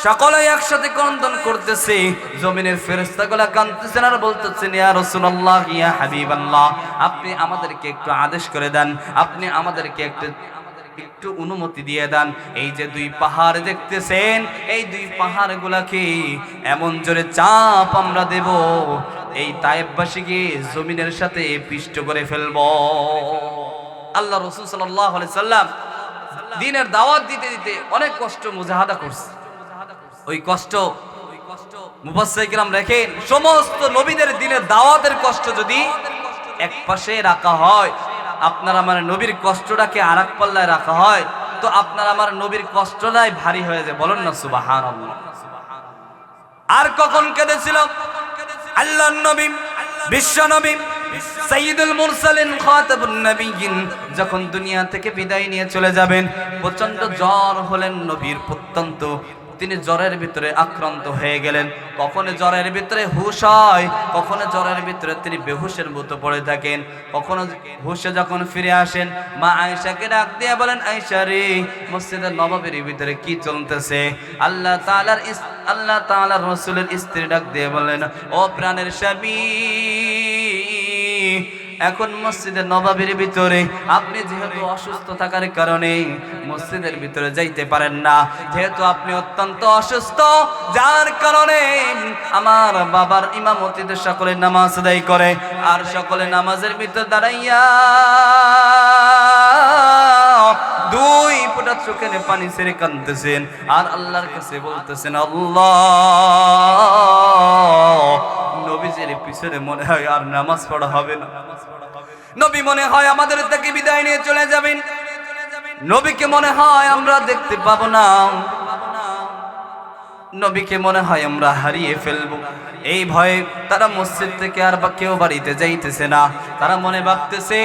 সকলে একসাথে ক্রন্দন করতেছে, জমিনের ফেরেশতাগুলা কাঁদতেছেন আর বলতেছেন, ইয়া রাসূলুল্লাহ, ইয়া হাবিবাল্লাহ, আপনি আমাদেরকে একটু আদেশ করে দেন, আপনি আমাদেরকে একটু অনুমতি দিয়ে দেন। এই যে দুই পাহাড় দেখতেছেন, এই দুই পাহাড়গুলাকে এমন জোরে চাপ আমরা দেব, এই তায়েফবাসীকে জমিনের সাথে পিষ্ট করে ফেলবো। আল্লাহ রাসূল সাল্লাল্লাহু আলাইহি সাল্লাম দ্বীনের দাওয়াত দিতে দিতে অনেক কষ্ট মুজাহাদা করছে। ওই কষ্ট মুফাসসির কিরাম রেখেন, সমস্ত নবীদের দ্বীনের দাওয়াতের কষ্ট যদি এক পাশে রাখা হয়, আপনার আমার নবীর কষ্টটাকে আরেক পাল্লায় রাখা হয়, তো আপনার আমার নবীর কষ্টটাই ভারী হয়ে যায়। বলেন না সুবহানাল্লাহ। আর কখন কেঁদেছিল আল্লাহর নবী, বিশ্ব নবী সাইয়্যিদুল মুরসালিন খাতাবুন নবিয়্যিন যখন দুনিয়া থেকে বিদায় নিয়ে চলে যাবেন, প্রচন্ড জ্বর হলেন নবীর প্রত্যন্ত। তিনি জ্বরের ভিতরে আক্রান্ত হয়ে গেলেন। কখনো জ্বরের ভিতরে হুশ হয়, কখনো জ্বরের ভিতরে তিনি বেহুশের মতো পড়ে থাকেন। কখনো হুশে যখন ফিরে আসেন, মা আয়েশাকে ডাক দিয়ে বলেন, আয়েশা রে, মসজিদের নববীর ভিতরে কি চলতেছে? আল্লাহ তাআলার রাসূলের স্ত্রী ডাক দিয়ে বলেন, ও প্রাণের স্বামী, এখন মসজিদের নববীর ভিতরে আপনি যেহেতু অসুস্থ থাকার কারণে মসজিদের ভিতরে যাইতে পারেন না, যেহেতু আপনি অত্যন্ত অসুস্থ, যার কারণে আমার বাবার ইমামতিতে সকলে নামাজ আদায় করে, আর সকলে নামাজের ভিতরে দাঁড়াইয়া দুই ফোঁটা চোখের পানি ছেড়ে কাঁদতেছেন আর আল্লাহর কাছে বলতেছেন, আল্লাহ, নবীজির পিছনে মনে হয় আর নামাজ পড়া হবে না, নবী মনে হয় আমাদের থেকে বিদায় নিয়ে চলে যাবেন, নবীকে মনে হয় আমরা দেখতে পাবো না, নবীকে মনে হয় আমরা হারিয়ে ফেলবো। এই ভয়ে তারা মসজিদ থেকে আর কেউ বাড়িতে যাইতেছে না। তারা মনে ভাবতেছে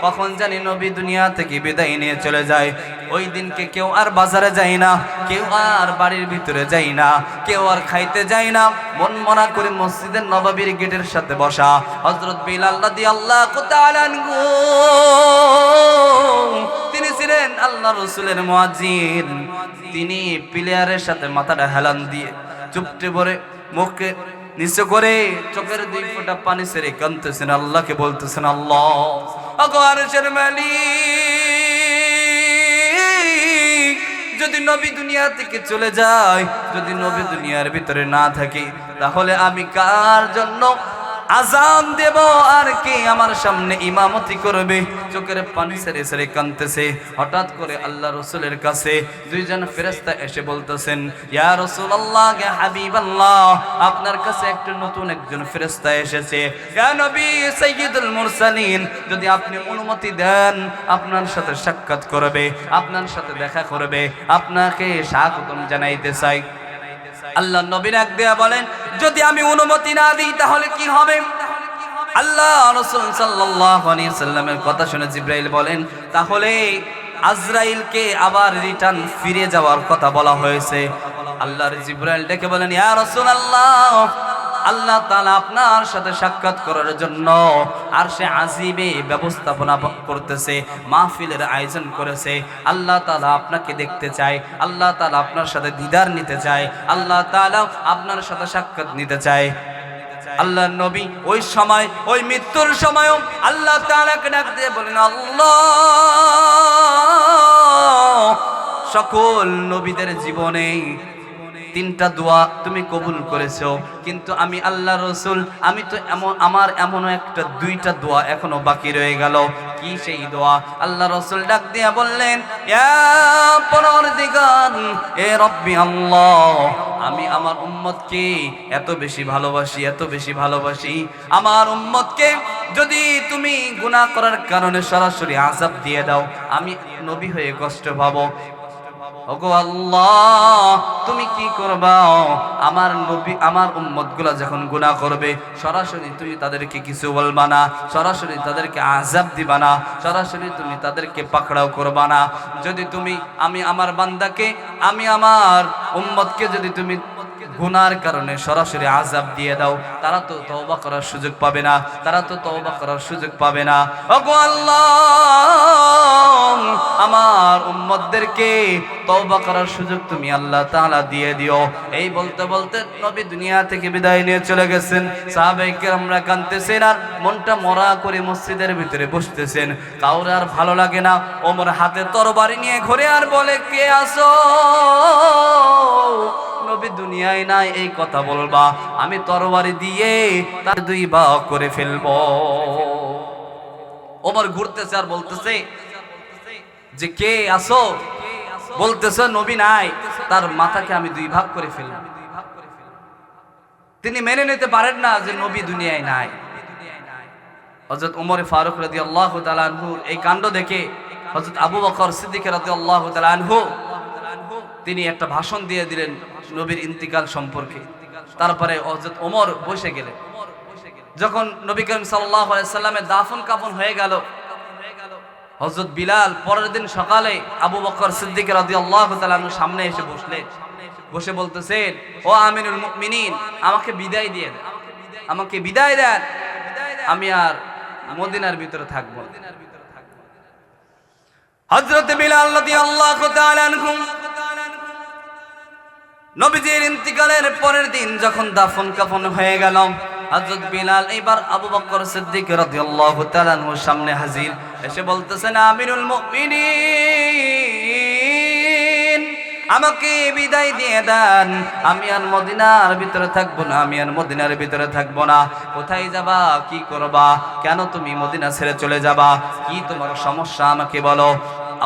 কখন জানি নবী দুনিয়া থেকে বিদায় নিয়ে চলে যায়। ওই দিনকে কেউ আর বাজারে যায় না, কেউ আর বাড়ির ভিতরে যায় না, কেউ আর খাইতে যায় না, মন মনা করে মসজিদের নববীর গেটের সাথে বসা। হযরত বিলাল রাদিয়াল্লাহু তাআলা আনহু তিনি ছিলেন আল্লাহ রাসূলের মুয়াজ্জিন। তিনি প্লেয়ারের সাথে মাথাটা হেলান দিয়ে চুপটে পড়ে মুখে নিচে করে চোখের দুই ফোঁটা পানি ছেড়ে কাঁদতেছেন, আল্লাহকে বলতেছেন, আল্লাহ ওগো আরশের মালিক, যদি নবী দুনিয়া থেকে চলে যায়, যদি নবী দুনিয়ার ভিতরে না থাকে, তাহলে আমি কার জন্য আজান দেব, আর কে আমার সামনে ইমামতি করবে? চোখের পানি ছেড়ে ছেড়ে কাঁদতেছে। হঠাৎ করে আল্লাহ রাসূলের কাছে দুইজন ফেরেশতা এসে বলতেছেন, ইয়া রাসূলুল্লাহ, ইয়া হাবিবাল্লাহ, আপনার কাছে একটা নতুন একজন ফেরেশতা এসেছে, ইয়া নবী সাইয়্যিদুল মুরসালিন, যদি আপনি অনুমতি দেন আপনার সাথে সাক্ষাৎ করবে, আপনার সাথে দেখা করবে, আপনাকে স্বাগতম জানাইতে চাই। আল্লাহ নবী ডাক দিয়া বলেন, যদি আমি অনুমতি না দিই তাহলে কি হবে? আল্লাহ রাসূল সাল্লাল্লাহু আলাইহি ওয়াসাল্লামের কথা শুনে জিবরাইল বলেন, তাহলে আজরাইলকে আবার রিটার্ন ফিরে যাওয়ার কথা বলা হয়েছে। আল্লাহর জিবরাইল ডেকে বলেন, ইয়া রাসূলুল্লাহ, আল্লাহ তাআলা আপনার সাথে সাক্ষাৎ করার জন্য আরশে আজিমে ব্যবস্থাপনা করতেছে, মাহফিলের আয়োজন করেছে। আল্লাহ তাআলা আপনাকে দেখতে চায়, আল্লাহ তাআলা আপনার সাথে দিদার নিতে চায়, আল্লাহ তাআলা আপনার সাথে সাক্ষাৎ নিতে চায়। আল্লাহ নবী ওই সময়, ওই মৃত্যুর সময়ও আল্লাহ তাআলাকে ডাক দিয়ে বলেন, আল্লাহ, সকল নবীদের জীবনে তিনটা দোয়া তুমি কবুল করেছো, কিন্তু আমি আল্লাহ রাসূল, আমি তো আমার এমন একটা দুইটা দোয়া এখনো বাকি রয়ে গেল। কি সেই দোয়া? আল্লাহ রাসূল ডাক দিয়া বললেন, ইয়া পরওয়ারদিগার, এ রব্বি আল্লাহ, আমি আমার উম্মতকে এত বেশি ভালোবাসি, এত বেশি ভালোবাসি, আমার উম্মতকে যদি তুমি গুনাহ করার কারণে সরাসরি আযাব দিয়ে দাও, আমি নবী হয়ে কষ্ট পাবো। ওগো আল্লাহ, তুমি কি করবা? আমার নবী, আমার উম্মতগুলা যখন গুনাহ করবে, সরাসরি তুমি তাদেরকে কিছু বলবা না, সরাসরি তাদেরকে আযাব দিবা না, সরাসরি তুমি তাদেরকে পাকড়াও করবা না। যদি তুমি আমি আমার বান্দাকে, আমি আমার উম্মতকে যদি তুমি গুনার কারণে সরাসরি আযাব দিয়ে দাও, তারা তো তওবা করার সুযোগ পাবে না, তারা তো তওবা করার সুযোগ পাবে না। ওগো আল্লাহ, আমার উম্মতদেরকে তওবা করার সুযোগ তুমি আল্লাহ তাআলা দিয়ে দিও। এই বলতে বলতে নবী দুনিয়া থেকে বিদায় নিয়ে চলে গেছেন। সাহাবায়ে কেরামরা কাঁদতেছেন আর মনটা মরা করে মসজিদের ভিতরে বসতেছেন। কাউর আর ভালো লাগে না। ওমর হাতে তরবারি নিয়ে ঘুরে আর বলে, কে আসো? নবী দুনিয়ায় নাই এই কথা বলবা, আমি তরবারি দিয়ে তার দুই ভাগ করে ফেলবো। ওমর ঘুরতেছে আর বলতেছে যে, কে আসো? বলতেছে নবী নাই, তার মাথাকে আমি দুই ভাগ করে ফেললাম। তিনি মেনে নিতে পারেন না যে নবী দুনিয়ায় নাই। হযরত ওমর ফারুক রাদিয়াল্লাহু তাআলা আনহুর এই কাণ্ড দেখে হযরত আবু বকর সিদ্দিক রাদিয়াল্লাহু তাআলা আনহু তিনি একটা ভাষণ দিয়ে দিলেন নবীর ইন্তিকাল সম্পর্কে। তারপরে হযরত ওমর বসে গেলেন। যখন নবী করিম সাল্লাল্লাহু আলাইহি সাল্লামের দাফন কাফন হয়ে গেল, হযরত বিলাল পরের দিন সকালে আবু বকর সিদ্দিক রাদিয়াল্লাহু তাআলা আনহুর সামনে এসে বসলেন। বসে বলতেছেন, ও আমিনুল মুমিনিন, আমাকে বিদায় দিয়ে দেন, আমাকে বিদায় দেন, আমি আর মদিনার ভিতরে থাকব না। হযরত বিলাল রাদিয়াল্লাহু তাআলা আনহু নবীজির ইন্তিকালের পরের দিন যখন দাফন কাফন হয়ে গেল, হযরত বিলাল এবার আবু বকর সিদ্দিক রাদিয়াল্লাহু তাআলা আনহুর সামনে হাজির। এসে বলতেছেন, আমিরুল মুমিনিন, আমাকে বিদায় দিয়ে দেন, আমি আর মদিনার ভিতরে থাকবো না, আমি আর মদিনার ভিতরে থাকবো না। কোথায় যাবা? কি করবা? কেন তুমি মদিনা ছেড়ে চলে যাবা? কি তোমার সমস্যা আমাকে বলো।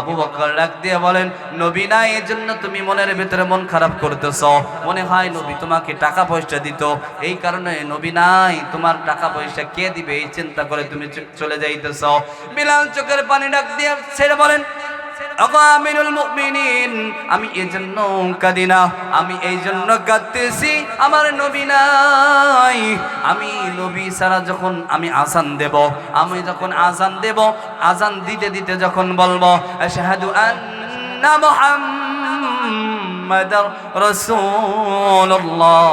আবু বকর ডাক দিয়ে বলেন, নবী নাই এজন্য তুমি মনের ভিতরে মন খারাপ করতেছো। মনে হয় নবী তোমাকে টাকা পয়সা দিত, এই কারণে নবী নাই, তোমার টাকা পয়সা কে দিবে এই চিন্তা করে তুমি চলে যাইতেছো। বিলাল চোখের পানি ডাক দিয়ে ছেড়ে বলেন, ওগো আমিরুল মুমিনিন, আমি এজন্য কাঁদি না, আমি এই জন্য কাঁদতেছি, আমার নবী নাই। আমি নবী ছাড়া যখন আমি আযান দেব, আমি যখন আযান দেব, আযান দিতে দিতে যখন বলবো আশহাদু আন্না আন্না মুহাম্মাদার রাসূলুল্লাহ।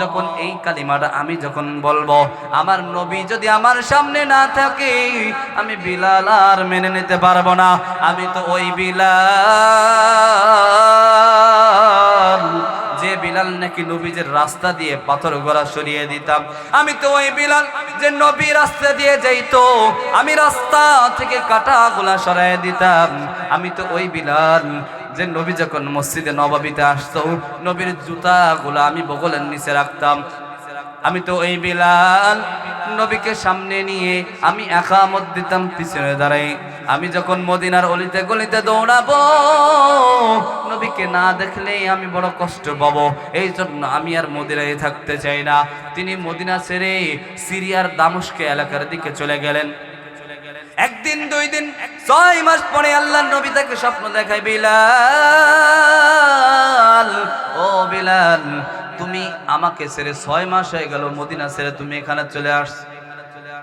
যখন এই কালিমাটা আমি যখন বলবো, আমার নবী যদি আমার সামনে না থাকে, আমি বিলাল আর মেনে নিতে পারবো না। আমি তো ওই বিলাল যে বিলাল নাকি নবীজের রাস্তা দিয়ে পাথর গোলা সরিয়ে দিতাম। আমি তো ওই বিলাল যে নবী রাস্তা দিয়ে যাইতো, আমি রাস্তা থেকে কাঁটাগুলা সরাই দিতাম। আমি তো ওই বিলাল যে নবী যখন মসজিদে নববীতে আসতো, নবীর জুতাগুলা আমি বগলের নিচে রাখতাম। আমি তো ওই বিলাল নবীকে সামনে নিয়ে আমি একামত দিতাম পিছনে দাঁড়াই। আমি যখন মদিনার অলিতে গলিতে দৌড়াবো, নবীকে না দেখলে আমি বড় কষ্ট পাবো। এই জন্য আমি আর মদিনায় থাকতে চাই না। তিনি মদিনা ছেড়ে সিরিয়ার দামেস্ক এলাকার দিকে চলে গেলেন। একদিন, 2 দিন, 6 মাস পরে আল্লাহর নবী তাকে স্বপ্ন দেখায়, বিলাল, ও বিলাল, তুমি আমাকে ছেড়ে 6 মাস হয়ে গেল, মদিনা ছেড়ে তুমি এখানে চলে আসছো।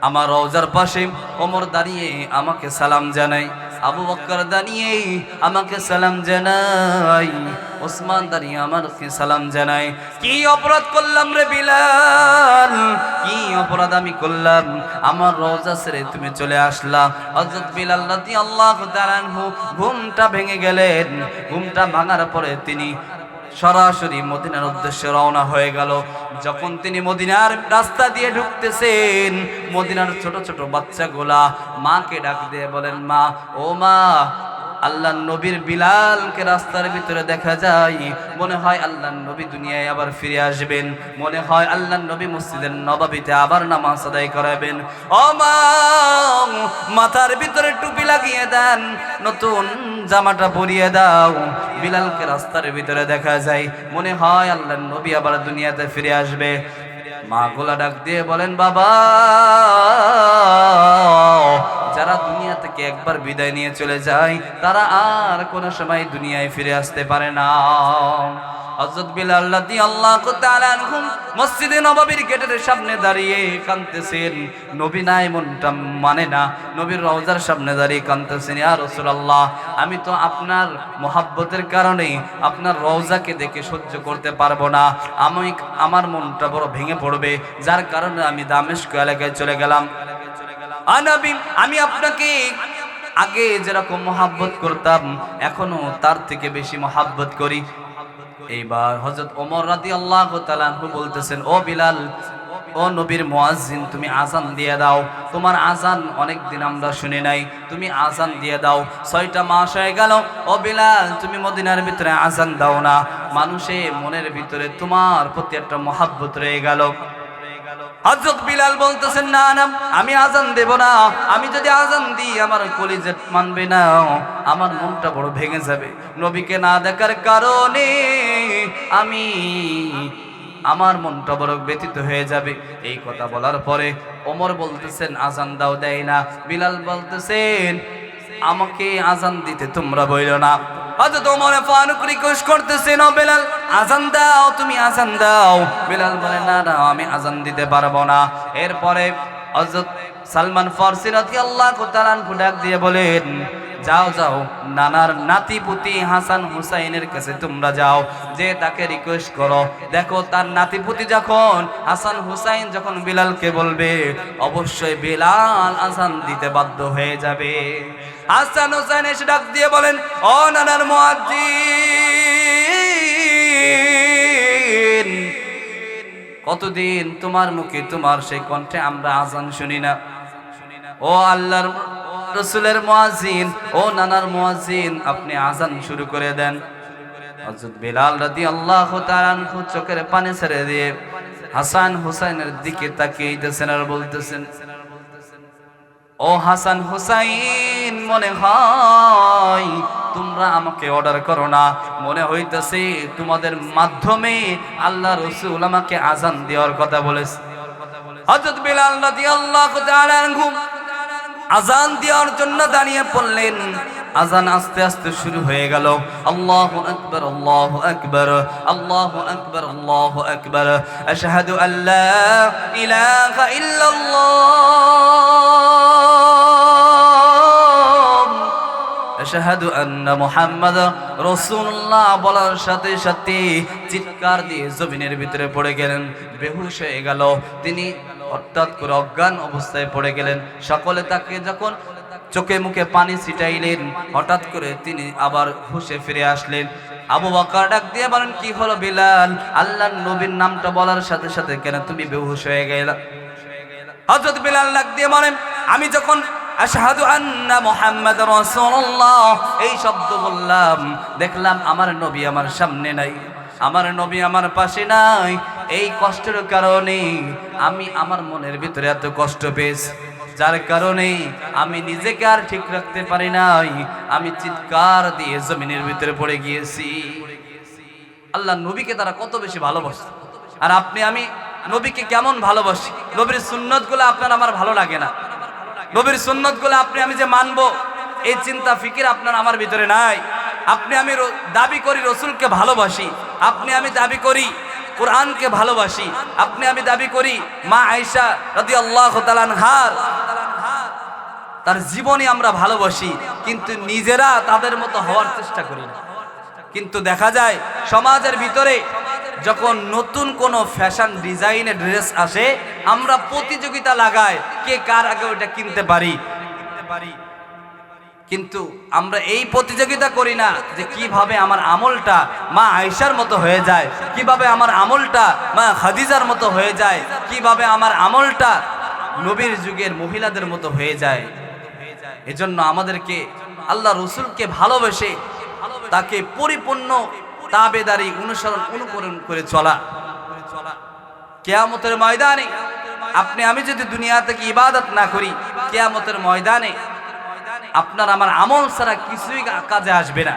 আমার রওজার পাশে ওমর দাঁড়িয়ে আমাকে সালাম জানাই, আবু বকর দাঁড়িয়ে আমাকে সালাম জানাই, ওসমান দাঁড়িয়ে আমাকে সালাম জানাই। কি অপরাধ করলাম রে বিলাল, কি অপরাধ আমি করলাম? আমার রওজা ছেড়ে তুমি চলে আসলা। হযরত বিলাল রাদিয়াল্লাহু তাআলা আনহু ঘুমটা ভেঙে গেলেন। ঘুমটা ভাঙার পরে তিনি সরাসরি মদিনার উদ্দেশ্যে রওনা হয়ে গেল। যখন তিনি মদিনার রাস্তা দিয়ে ঢুকতেছেন, মদিনার ছোট ছোট বাচ্চাগুলা মাকে ডাক দিয়ে বলেন, মা, ও মা, আল্লাহর নবীর বিলালকে রাস্তার ভিতরে দেখা যায়, মনে হয় আল্লাহর নবী দুনিয়ায় আবার ফিরে আসবেন, মনে হয় আল্লাহর নবী মসজিদের নববীতে আবার নামাজ আদায় করাবেন। ও মা, মাথার ভিতরে টুপি লাগিয়ে দেন, নতুন জামাটা পরিয়ে দাও। বিলালকে রাস্তার ভিতরে দেখা যায়, মনে হয় আল্লাহর নবী আবার দুনিয়াতে ফিরে আসবে। মা গোলা ডাক দিয়ে বলেন, বাবা, যারা দুনিয়া থেকে একবার বিদায় নিয়ে চলে যায়, তারা আর কোনো সময় দুনিয়ায় ফিরে আসতে পারে না। হযরত বিলাল রাদিয়াল্লাহু তাআলা আনহু মসজিদে নববীর গেটের সামনে দাঁড়িয়ে কাঁদতেছেন। নবী নাই মনটা মানে না, নবীর রওজার সামনে দাঁড়িয়ে কাঁদতেছেন, ইয়া রাসূলুল্লাহ, আমি তো আপনার মহব্বতের কারণে আপনার রওজাকে দেখে সহ্য করতে পারবো না, আমার মনটা বড় ভেঙে পড়বে, যার কারণে আমি দামেস্ক এলাকায় চলে গেলাম। নবী, আমি আপনাকে আগে যেরকম মহব্বত করতাম, এখনো তার থেকে বেশি মহব্বত করি। এইবার হযরত ওমর রাদিয়াল্লাহু তাআলা আনহু বলতেছেন, ও বিলাল, ও নবীর মুয়াজ্জিন, তুমি আযান দিয়ে দাও। তোমার আযান অনেক দিন আমরা শুনি নাই, তুমি আযান দিয়ে দাও। 6টা মাস হয়ে গেল, ও বিলাল, তুমি মদিনার ভিতরে আযান দাও না। মানুষের মনের ভিতরে তোমার প্রতি একটা মহব্বত রয়ে গেল। হযরত বিলাল বলতেছেন, না না, আমি আযান দেব না। আমি যদি আযান দিই, আমার কলিজা মানবে না, আমার মনটা বড় ভেঙে যাবে। নবীকে না দেখার কারণে আমার মনটা বড় ব্যথিত হয়ে যাবে। এই কথা বলার পরে ওমর বলতেছেন, আযান দাও, দেয় না। বিলাল বলতেছেন, আমাকে আযান দিতে তোমরা বইলো না। হযরত ওমর ফারুক রিকোয়েস্ট করতেছেন, ও বিলাল, আযান দাও, তুমি আযান দাও। বিলাল বলে, না না, আমি আযান দিতে পারবো না। এরপরে হযরত সালমান ফারসি রাদিয়াল্লাহু তাআলা আনহু ডাক দিয়ে বলেন, যাও যাও, নানার নাতিপুতি হাসান হুসাইনের কাছে তোমরা যাও, যে তাকে রিকোয়েস্ট করো। দেখো, তার নাতিপুতি যখন হাসান হুসাইন যখন বিলালকে বলবে, অবশ্যই বিলাল আযান দিতে বাধ্য হয়ে যাবে। হাসান হুসাইন এসে ডাক দিয়ে বলেন, ও নানার মুয়াজ্জিন, কতদিন তোমার মুখে তোমার সেই কণ্ঠে আমরা আযান শুনি না। ও আল্লাহর রাসূলের মুয়াজ্জিন, ও নানার মুয়াজ্জিন, আপনি আযান শুরু করে দেন। হযরত বিলাল রাদিয়াল্লাহু তাআলা আনহু চোখের পানি ছেড়ে দিয়ে হাসান হুসাইনের দিকে তাকিয়েছেন আর বলতেছেন, ও হাসান হুসাইন, মনে হয় তোমরা আমাকে অর্ডার করো না, মনে হইতেছে তোমাদের মাধ্যমে আল্লাহ রাসূল আমাকে আযান দেওয়ার কথা বলেছে। হযরত বিলাল রাদিয়াল্লাহু তাআলা আনহু আযান দেওয়ার জন্য দাঁড়িয়ে পড়লেন। আযান আস্তে আস্তে শুরু হয়ে গেল। আল্লাহু আকবার, আল্লাহু আকবার, আল্লাহু আকবার, আল্লাহু আকবার, আশহাদু আল্লা ইলাহা ইল্লাল্লাহ, আশহাদু আন্না মুহাম্মাদার রাসূলুল্লাহ বলার সাথে সাথে চিৎকার দিয়ে জমিনের ভিতরে পড়ে গেলেন, বেহুশ হয়ে গেল। তিনি হঠাৎ করে অজ্ঞান অবস্থায় পড়ে গেলেন। সকলে তাকে যখন চোখে মুখে পানি ছিটাইলেন, হঠাৎ করে তিনি আবার হুঁশে ফিরে আসলেন। আবু বকর ডাক দিয়ে বলেন, কি হলো বিলাল? আল্লাহর নবীর নামটা বলার সাথে সাথে কেন তুমি বেহুশ হয়ে গেলা? হযরত বিলাল ডাক দিয়ে বলেন, আমি যখন আশহাদু আন্না মুহাম্মাদার রাসূলুল্লাহ এই শব্দ বললাম, দেখলাম আমার নবী আমার সামনে নাই, আমার নবী আমার পাশে নাই। এই কষ্টের কারণে আমি আমার মনের ভিতরে এত কষ্ট পেয়েছি, যার কারণে আমি নিজেকে আর ঠিক রাখতে পারি নাই, আমি চিৎকার দিয়ে জমিনের ভিতরে পড়ে গিয়েছি। আল্লাহ নবীকে তারা কত বেশি ভালোবাসে, আর আপনি আমি নবীকে কেমন ভালোবাসি। নবীর সুন্নতগুলো আপনার আমার ভালো লাগে না, নবীর সুন্নতগুলো আপনি আমি যে মানবো এই চিন্তা ফিকির আপনার আমার ভিতরে নাই। আপনি আমি দাবি করি রসুলকে ভালোবাসি, আপনি আমি দাবি করি কোরআনকে ভালোবাসি, আপনি আমি দাবি করি মা আয়েশা রাদিয়াল্লাহু তাআলা আনহার তার জীবনী আমরা ভালোবাসি, কিন্তু নিজেরা তাদের মতো হওয়ার চেষ্টা করি না। কিন্তু দেখা যায় সমাজের ভিতরে যখন নতুন কোনো ফ্যাশন ডিজাইনের ড্রেস আসে, আমরা প্রতিযোগিতা লাগাই কে কার আগে ওটা কিনতে পারি। কিন্তু আমরা এই প্রতিযোগিতা করি না যে কিভাবে আমার আমলটা মা আয়েশার মতো হয়ে যায়, কিভাবে আমার আমলটা মা খাদিজার মতো হয়ে যায়, কিভাবে আমার আমলটা নবীর যুগের মহিলাদের মতো হয়ে যায়। এজন্য আমাদেরকে আল্লাহ রসুলকে ভালোবেসে তাকে পরিপূর্ণ তাবেদারি অনুকরণ করে চলা। কিয়ামতের ময়দানে আপনি আমি যদি দুনিয়া থেকে ইবাদত না করি, কিয়ামতের ময়দানে আপনার আমার আমল ছাড়া কিছুই কাজে আসবে না।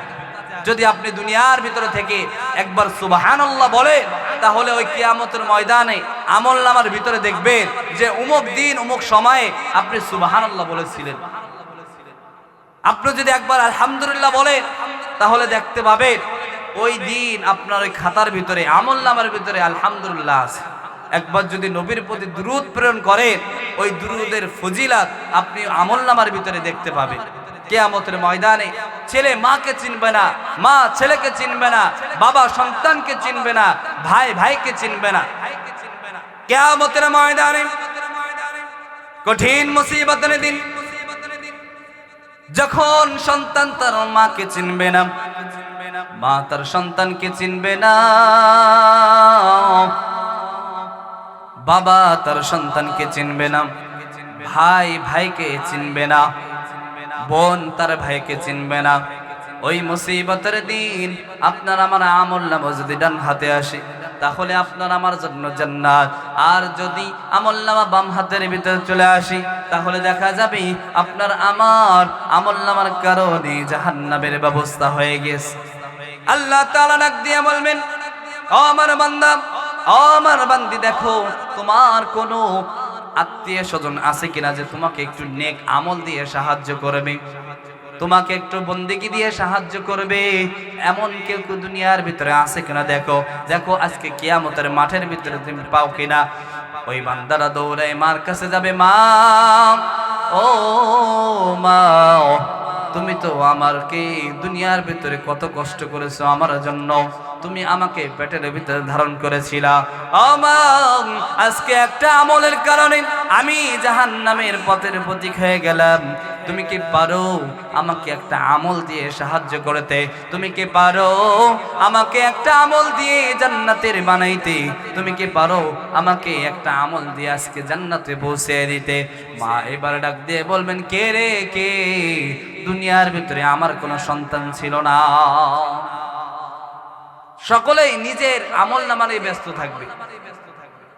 যদি আপনি দুনিয়ার ভিতরে থেকে একবার সুবহানাল্লাহ বলেন, তাহলে ওই কিয়ামতের ময়দানে আমলনামার ভিতরে দেখবেন যে অমুক দিন অমুক সময়ে আপনি সুবহানাল্লাহ বলেছিলেন। আপনি যদি একবার আলহামদুলিল্লাহ বলেন, তাহলে দেখতে পাবেন ওই দিন আপনার ওই খাতার ভিতরে আমলনামার ভিতরে আলহামদুলিল্লাহ আছে। একবার যদি নবীর প্রতি দুরূদ প্রেরণ করেন, ওই দুরূদের ফজিলত আপনি আমলনামার ভিতরে দেখতে পাবেন। কিয়ামতের ময়দানে ছেলে মাকে চিনবে না, মা ছেলেকে চিনবে না, বাবা সন্তানকে চিনবে না, ভাই ভাইকে চিনবে না। কিয়ামতের ময়দানে কঠিন মুসিবতের দিন, যখন সন্তান তার মাকে চিনবে না, মা তার সন্তানকে চিনবে না, বাবা তার সন্তানকে চিনবে না, ভাই ভাইকে চিনবে না, বোন তার ভাইকে চিনবে না। ওই মুসিবতের দিন আপনার আমার আমলনামা যদি ডান হাতে আসে, তাহলে আপনার আমার জন্য জান্নাত, আর যদি আমলনামা বাম হাতের ভিতরে চলে আসে, তাহলে দেখা যাবে আপনার আমার আমলনামার কারণে জাহান্নামের ব্যবস্থা হয়ে গেছে। আল্লাহ তাআলা ডাক দিয়ে বলবেন, ও আমার বান্দা, ও আমার বান্দি, দেখো তোমার কোনো আত্মীয় স্বজন আছে কিনা যে তোমাকে একটু নেক আমল দিয়ে সাহায্য করবে, তোমাকে একটু বন্দেগী দিয়ে সাহায্য করবে। এমন কেউ দুনিয়ার ভিতরে আছে কিনা দেখো। দেখো আজকে কিয়ামতের মাঠের ভিতরে তুমি পাও কিনা। ওই বান্দারা দৌড়ায় মার কাছে যাবে, মা, ও মা, তুমি তো আমাকে দুনিয়ার ভিতরে কত কষ্ট করেছো আমার জন্য, তুমি আমাকে পেটের ভিতরে ধারণ করেছিলা। ও মা, আজকে একটা আমলের কারণে আমি জাহান্নামের পথের প্রতীক হয়ে গেলাম। তুমি কি পারো আমাকে একটা আমল দিয়ে সাহায্য করতে? তুমি কি পারো আমাকে একটা আমল দিয়ে জান্নাতের বানাইতে? তুমি কি পারো আমাকে একটা আমল দিয়ে আজকে জান্নাতে পৌঁছে দিতে? মা এবার ডাক দিয়ে বলবেন, কে রে কে? দুনিয়ার ভিতরে আমার কোনো সন্তান ছিল না। সকলেই নিজের আমল নামায় ব্যস্ত থাকবে।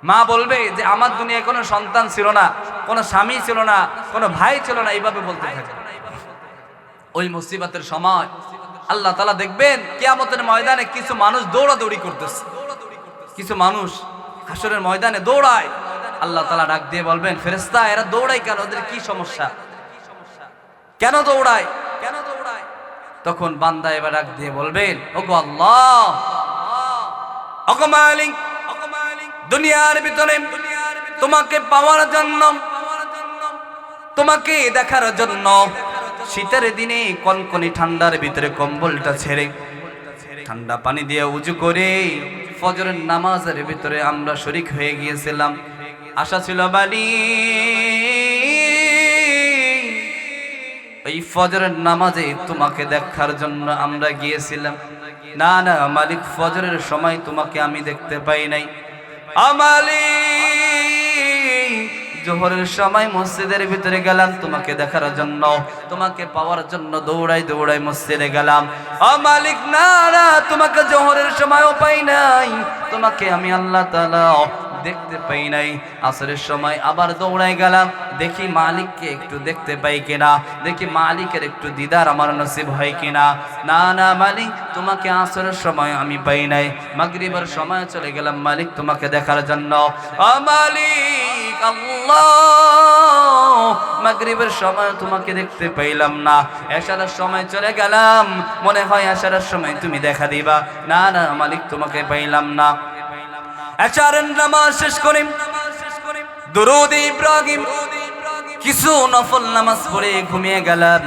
মা বলবে যে আমার দুনিয়ায় কোনো সন্তান ছিল না, কোনো স্বামী ছিল না, কোনো ভাই ছিল না, এইভাবে বলতে থাকে। ওই মুসিবতের সময় আল্লাহ তাআলা দেখবেন কিয়ামতের ময়দানে কিছু মানুষ দৌড়াদৌড়ি করতেছে, কিছু মানুষ হাসরের ময়দানে দৌড়ায়। আল্লাহ তাআলা ডাক দিয়ে বলবেন, ফেরেশতা এরা দৌড়ায় কেন? ওদের কি সমস্যা? কেন দৌড়ায়? কেন দৌড়ায়? তখন বান্দা এবার ডাক দিয়ে বলবেন, ওগো আল্লাহ, ওগো মালিক, দুনিয়ার ভিতরে তোমাকে পাওয়ার জন্য, তোমাকে দেখার জন্য শীতের দিনে কনকনে ঠান্ডার ভিতরে কম্বলটা ছেড়ে ঠান্ডা পানি দিয়ে উজু করে ফজরের নামাজের ভিতরে আমরা শরীক হয়ে গিয়েছিলাম। আশা ছিল বাড়ি এই ফজরের নামাজে তোমাকে দেখার জন্য আমরা গিয়েছিলাম। না না মালিক, ফজরের সময় তোমাকে আমি দেখতে পাই নাই। জোহরের সময় মসজিদের ভিতরে গেলাম তোমাকে দেখার জন্য, তোমাকে পাওয়ার জন্য দৌড়াই দৌড়াই মসজিদে গেলাম। মালিক, না না, তোমাকে জোহরের সময়ও পাই নাই, তোমাকে আমি আল্লাহ তাআলা দেখতে পাই নাই। আসরের সময় আবার দৌড়াই গেলাম, দেখি মালিককে একটু দেখতে পাই কিনা, দেখি মালিকের একটু দিদার আমার নসিব হয় কিনা। না না মালিক, তোমাকে আসরের সময় আমি পাই নাই। মাগরিবের সময় চলে গেলাম মালিক তোমাকে দেখার জন্য। মালিক আল্লাহ, মাগরিবের সময় তোমাকে দেখতে পাইলাম না। এশারের সময় চলে গেলাম, মনে হয় এশারের সময় তুমি দেখা দিবা। না না মালিক, তোমাকে পাইলাম না। এশারের নামাজ শেষ করে দুরূদ ইব্রাহিম কিছু নফল নামাজ পড়ে ঘুমিয়ে গেলাম।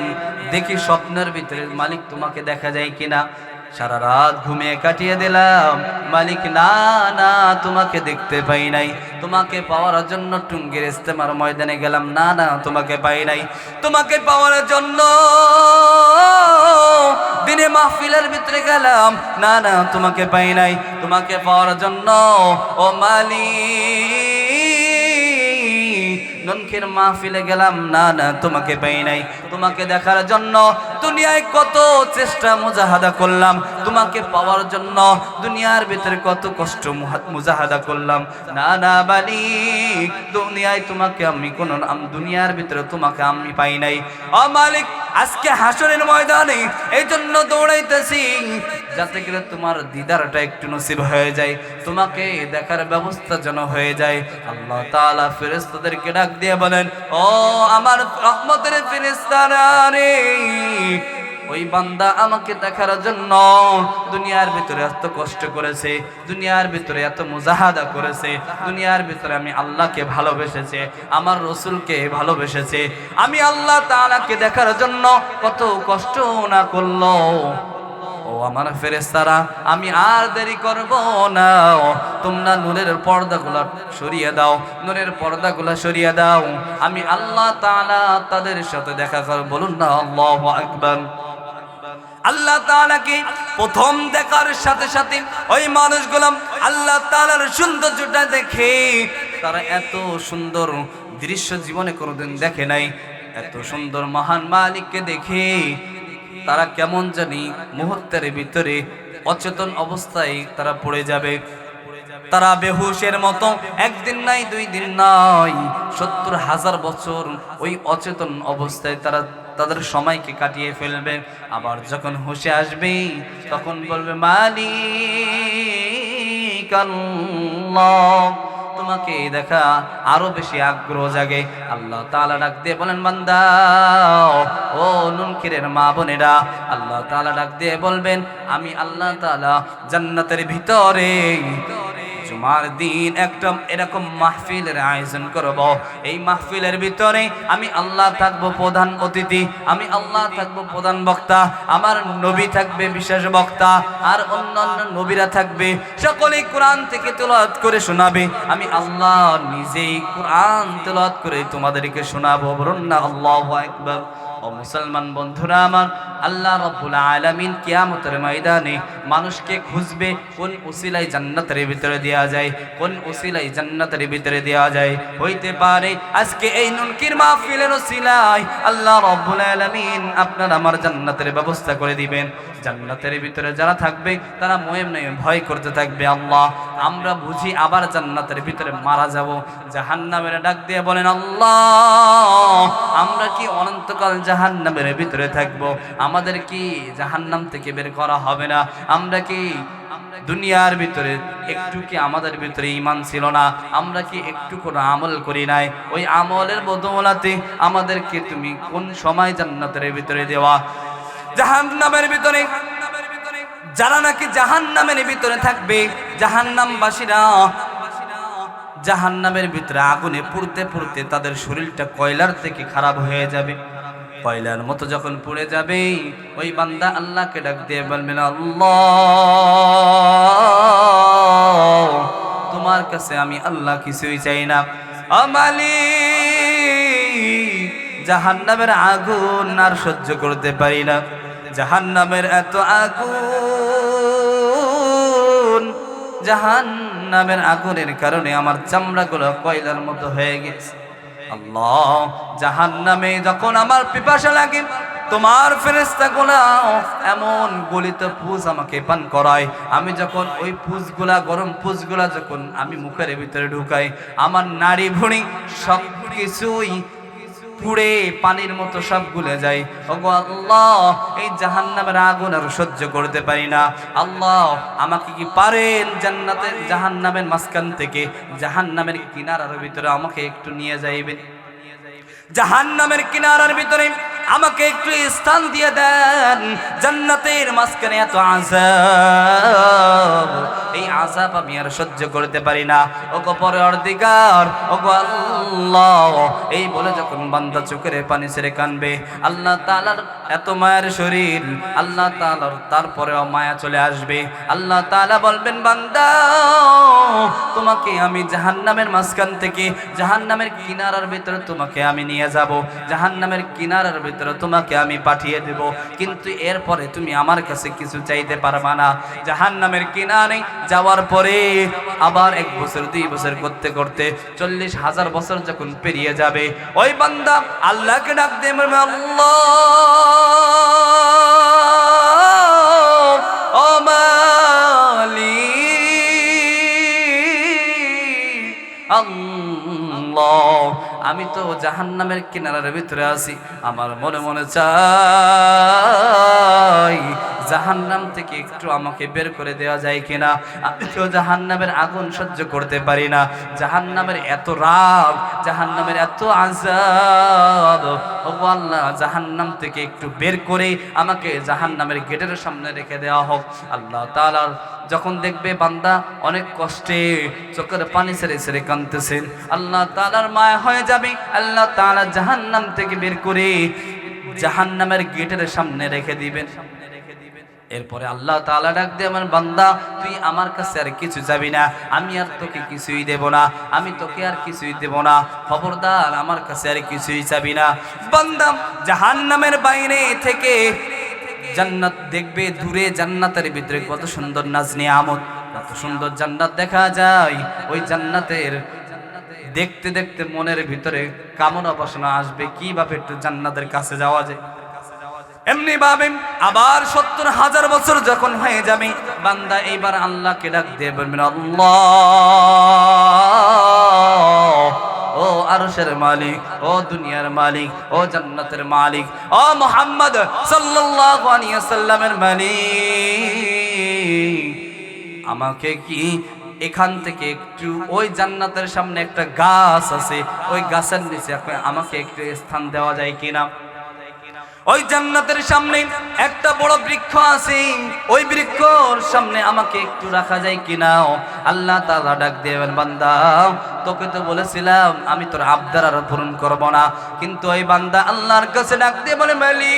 দেখি স্বপ্নের ভিতরে মালিক তোমাকে দেখা যায় কিনা। সারা রাত ঘুমিয়ে কাটিয়ে দিলাম, মালিক না না, তোমাকে দেখতে পাই নাই। তোমাকে পাওয়ার জন্য টুঙ্গির ইস্তেমার ময়দানে গেলাম, না না, তোমাকে পাই নাই। তোমাকে পাওয়ার জন্য দিনে মাহফিলের ভিতরে গেলাম, না না, তোমাকে পাই নাই। তোমাকে পাওয়ার জন্য ও মালিক ননখের মাহফিলে গেলাম, না না, তোমাকে পাই নাই। তোমাকে দেখার জন্য দুনিয়ায় কত চেষ্টা মুজাহাদা করলাম, তোমাকে পাওয়ার জন্য দুনিয়ার ভিতরে কত কষ্ট মুজাহাদা করলাম। না না মালিক, দুনিয়ায় তোমাকে আমি কোন দুনিয়ার ভিতরে তোমাকে আমি পাই নাই। ও মালিক, আজকে হাসরের ময়দানে এই জন্য দৌড়াইতেছি যাতে করে তোমার দিদারটা একটু নসিব হয়ে যায়, তোমাকে দেখার ব্যবস্থা যেন হয়ে যায়। আল্লাহ তাআলা ফেরেশতাদেরকে ডাক দিয়ে বলেন, ও আমার রহমতের ফেরেশতারা রে, ওই বান্দা আমাকে দেখার জন্য দুনিয়ার ভিতরে এত কষ্ট করেছে, দুনিয়ার ভিতরে এত মুজাহাদা করেছে, দুনিয়ার ভিতরে আমি আল্লাহকে ভালোবেসেছে, আমার রসুলকে ভালোবেসেছে, আমি আল্লাহ তাআলাকে দেখার জন্য কত কষ্ট না করলো। ও আমার ফেরেশতারা, আমি আর দেরি করব না, তোমরা নূরের পর্দাগুলো সরিয়ে দাও, নূরের পর্দাগুলো সরিয়ে দাও, আমি আল্লাহ তাআলা তাদের সাথে দেখা করব। বলুন না আল্লাহু আকবার। আল্লাহ তাআলাকে প্রথম দেখার সাথে সাথে ওই মানুষগুলো আল্লাহ তাআলার সৌন্দর্যটা দেখে তারা এত সুন্দর দৃশ্য জীবনে কোনোদিন দেখে নাই। এত সুন্দর মহান মালিককে দেখে তারা কেমন জানি মুহূর্তের ভিতরে অচেতন অবস্থায় তারা পড়ে যাবে। তারা বেহুশের মতো একদিন নাই, দুই দিন নাই, ৭০,০০০ বছর ওই অচেতন অবস্থায় তারা তাদের সময়কে কাটিয়ে ফেলবে। আবার যখন হুঁশে আসবে তখন বলবে, মালিক আল্লাহ, তোমাকে দেখা আরো বেশি আগ্রহ জাগে। আল্লাহ তাআলা ডাক দিয়ে বলেন, বান্দা ও মুনকিরের মা বোনেরা, আল্লাহ তাআলা ডাক দিয়ে বলবেন, আমি আল্লাহ তাআলা জান্নাতের ভিতরে জুমার দিন একটা এরকম মাহফিলের আয়োজন করব। এই মাহফিলের ভিতরে আমি আল্লাহ থাকবো প্রধান অতিথি, আমি আল্লাহ থাকবো প্রধান বক্তা, আমার নবী থাকবে বিশেষ বক্তা, আর অন্যান্য নবীরা থাকবে, সকলেই কোরআন থেকে তেলাওয়াত করে শোনাবে। আমি আল্লাহ নিজেই কোরআন তেলাওয়াত করে তোমাদেরকে শোনাবো। বলুন না আল্লাহু আকবার। ও মুসলমান বন্ধুরা আমার, আল্লাহ রাব্বুল আলামিন কিয়ামতের ময়দানে মানুষকে খুঁজবে কোন উসিলায় জান্নাতের ভিতরে দেয়া যায়, কোন উসিলায় জান্নাতের ভিতরে দেয়া যায়। হইতে পারে আজকে এই মুনকির মাহফিলের উসিলায় আল্লাহ রাব্বুল আলামিন আপনার আমার জান্নাতের ব্যবস্থা করে দিবেন। জান্নাতের ভিতরে যারা থাকবে তারা মনে মনে ভয় করতে থাকবে, আল্লাহ আমরা বুঝি আবার জান্নাতের ভিতরে মারা যাব। জাহান্নামের ডাক দিয়ে বলেন, আল্লাহ আমরা কি অনন্তকাল জাহান্নামের ভিতরে থাকব? আমাদের কি জাহান্নাম থেকে বের করা হবে না? আমরা কি দুনিয়ার ভিতরে একটু কি আমাদের ভিতরে ঈমান ছিল না? আমরা কি একটু কোনো আমল করি নাই? ওই আমলের বদৌলতে আমাদেরকে তুমি কোন সময় জান্নাতের ভিতরে দেওয়া? জাহান্নামের ভিতরে যারা নাকি জাহান্নামের ভিতরে থাকবে, জাহান্নামবাসীরা জাহান্নামের ভিতরে আগুনে পুড়তে পুড়তে তাদের শরীরটা কয়লার থেকে খারাপ হয়ে যাবে। কয়লার মতো যখন পুড়ে যাবে, ওই বান্দা আল্লাহকে ডাক দিয়ে বলবেন, আল্লাহ, তোমার কাছে আমি আল্লাহ কিছুই চাই না। ও মালিক, জাহান্নামের আগুন আর সহ্য করতে পারি না। জাহান্নামের এত আগুন, জাহান্নামের আগুনের কারণে আমার চামড়াগুলো কয়লার মতো হয়ে গেছে। আল্লাহ, জাহান্নামে যখন আমার পিপাসা লাগে, তোমার ফেরেশতাগুলো এমন গলিত পুষ আমাকে পান করায়। আমি যখন ওই পুষগুলা, গরম পুষগুলা যখন আমি মুখের ভিতরে ঢুকাই, আমার নাড়ি ভুঁড়ি সব কিছুই পুড়ে পানির মতো সব গুলে যায়। ওগো আল্লাহ, এই জাহান্নামের আগুন আর সহ্য করতে পারি না। আল্লাহ, আমাকে কি পারেন জান্নাতের জাহান্নামের মাঝখান থেকে জাহান্নামের কিনারার ভিতরে আমাকে একটু নিয়ে যাইবেন? জাহান্নামের কিনারার ভিতরে আমাকে একটু স্থান দিয়ে দেন। জান্নাতের মাঝখানে এত আযাব, এই আযাব আমি আর সহ্য করতে পারি না। ওগো পরওয়ারদিগার, ওগো আল্লাহ, এই বলে যখন বান্দা চোখের পানি ছেড়ে কাঁদবে, আল্লাহ তাআলার এত মায়ের শরীর, আল্লাহ তাআলার তারপরেও মায়া চলে আসবে। আল্লাহ তাআলা বলবেন, বান্দা, তোমাকে আমি জাহান্নামের মাঝখান থেকে জাহান্নামের কিনারার ভিতরে তোমাকে আমি নিয়ে যাব, জাহান্নামের কিনারার ভিতরে তোমাকে আমি পাঠিয়ে দেব, কিন্তু এরপরে তুমি আমার কাছে কিছু চাইতে পারবা না। জাহান্নামের কিনারে যাওয়ার পরে আবার 1 বছর 2 বছর করতে করতে 40,000 বছর যখন পেরিয়ে যাবে, ওই বান্দা আল্লাহকে ডাক দিয়ে বলবে, আল্লাহ, ও মালিক, আল্লাহ, আমি তো জাহান্নামের কিনারার ভিতরে আছি, আমার মনে মনে চাই জাহান্নাম থেকে একটু আমাকে বের করে দেওয়া যায় কিনা। আমি তো জাহান্নামের আগুন সহ্য করতে পারি না, জাহান্নামের এত রাগ, জাহান্নামের এত আযাব। ও আল্লাহ, জাহান্নাম থেকে একটু বের করে আমাকে জাহান্নামের গেটের সামনে রেখে দেওয়া হোক। আল্লাহ তাআলা যখন দেখবে বান্দা অনেক কষ্টে চোখের পানি ছেড়ে ছেড়ে কাঁদতেছেন, আল্লাহ তাআলার মায়া হয়ে যাবে। আল্লাহ তাআলা জাহান্নাম থেকে বের করে জাহান্নামের গেটের সামনে রেখে দিবেন। এরপরে আল্লাহ তাআলা ডাক দিয়ে, আমার বান্দা, তুই আমার কাছে আর কিছু যাবি না, আমি আর তোকে কিছুই দেব না, আমি তোকে আর কিছুই দেব না, খবরদার আমার কাছে আর কিছুই যাবি না। বান্দা জাহান্নামের বাইরে থেকে জান্নাত দেখবে, দূরে জান্নাতের ভিতরে কত সুন্দর নাজ নিয়ামত, কত সুন্দর জান্নাত দেখা যায়। ওই জান্নাতের দেখতে দেখতে মনের ভিতরে কামনা বাসনা আসবে, কিভাবে একটু জান্নাতের কাছে যাওয়া যায়। এমনি ভাবে আবার 70,000 বছর যখন হয়ে যাবে, বান্দা এইবার আল্লাহকে ডাক দিয়ে বলবেন, আল্লাহ, ও আরশের মালিক, ও দুনিয়ার মালিক, ও জান্নাতের মালিক, ও মুহাম্মদ সাল্লাল্লাহু আলাইহি ওয়াসাল্লামের মালিক, আমাকে কি এখান থেকে একটু ওই জান্নাতের সামনে একটা গাছ আছে, ওই গাছের নিচে আমাকে একটু স্থান দেওয়া যায় কিনা? ওই জান্নাতের সামনে একটা বড় বৃক্ষ আছে, ওই বৃক্ষর সামনে আমাকে একটু রাখা যায় কিনা? আল্লাহ তাআলা ডাক দেবেন, বান্দা, তোকে তো বলেছিলাম আমি তোর আবদার আর পূরণ করব না, কিন্তু ওই বান্দা আল্লাহর কাছে ডাক দিয়ে বলে, মালিক,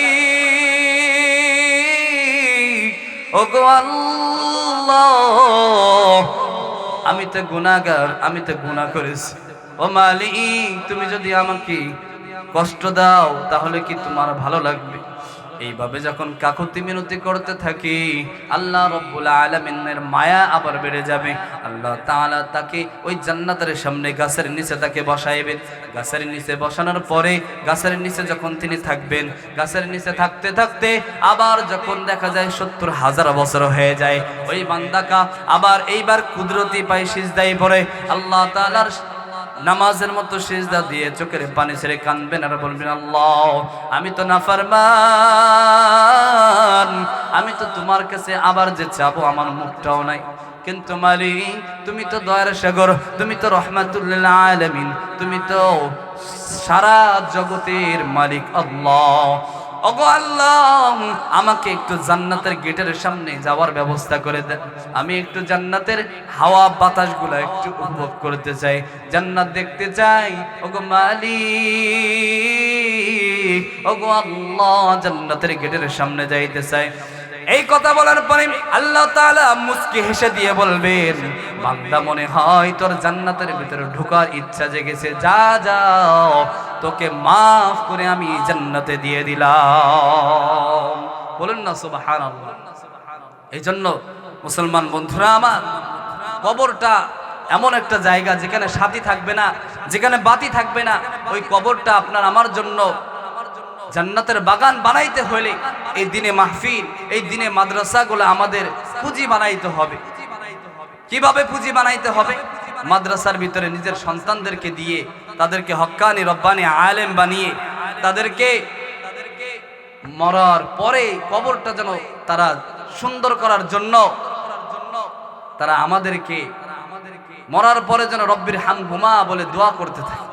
ওগো আল্লাহ, আমি তো গুনাহগার, আমি তো গুনাহ করেছি। ও মালিক, তুমি যদি আমাকে কষ্ট দাও তাহলে কি তোমার ভালো লাগবে? এইভাবে যখন কাকুতি মিনতি করতে থাকি, আল্লাহ রাব্বুল আলামিনের মায়া আবার বেড়ে যাবে। আল্লাহ তাআলা তাকে ওই জান্নাতের সামনে গাছের নিচে তাকে বসাইবেন। গাছের নিচে বসানোর পরে গাছের নিচে যখন তিনি থাকবেন, গাছের নিচে থাকতে থাকতে আবার যখন দেখা যায় 70,000 বছর হয়ে যায়, ওই বান্দাকা আবার এইবার কুদরতি পায় সিজদায় পড়ে আল্লাহ তাআলার নামাজের মতো সিজদা দিয়ে চোখের পানি ছেড়ে কাঁদবেন আর বলবেন, আল্লাহ, আমি তো নাফরমান, আমি তো তোমার কাছে আবার যে চাবো আমার মুখটাও নাই, কিন্তু মালিক, তুমি তো দয়ার সাগর, তুমি তো রহমাতুল লিল আলামিন, তুমি তো সারা জগতের মালিক। আল্লাহ, ওগো আল্লাহ, আমাকে একটু জান্নাতের গেটের সামনে যাওয়ার ব্যবস্থা করে দেন, আমি একটু জান্নাতের হাওয়া বাতাসগুলো একটু উপভোগ করতে চাই, জান্নাত দেখতে চাই। ওগো মালিক, ওগো আল্লাহ জান্নাতের গেটের সামনে যাইতে চাই। এই কথা বলার পরে আল্লাহ তাআলা মুস্কি হেসে দিয়ে বলবেন, বান্দা মনে হয় তোর জান্নাতের ভিতরে ঢোকার ইচ্ছা জেগেছে, যা যাও তোকে মাফ করে আমি জান্নাতে দিয়ে দিলাম। বলেন না সুবহানাল্লাহ। এই জন্য মুসলমান বন্ধুরা আমার, কবরটা এমন একটা জায়গা যেখানে সাথী থাকবে না, যেখানে বাতি থাকবে না। ওই কবরটা আপনার আমার জন্য জান্নাতের বাগান বানাইতে হলে এই দিনে মাহফিল, এই দিনে মাদ্রাসাগুলো আমাদের পুঁজি বানাইতে হবে। কিভাবে পুঁজি বানাইতে হবে? মাদ্রাসার ভিতরে নিজের সন্তানদেরকে দিয়ে তাদেরকে হক্কানি রব্বানি আলেম বানিয়ে তাদেরকে মরার পরে কবরটা যেন তারা সুন্দর করার জন্য তারা আমাদেরকে মরার পরে যেন রব্বির হামহুমা বলে দোয়া করতে থাকে।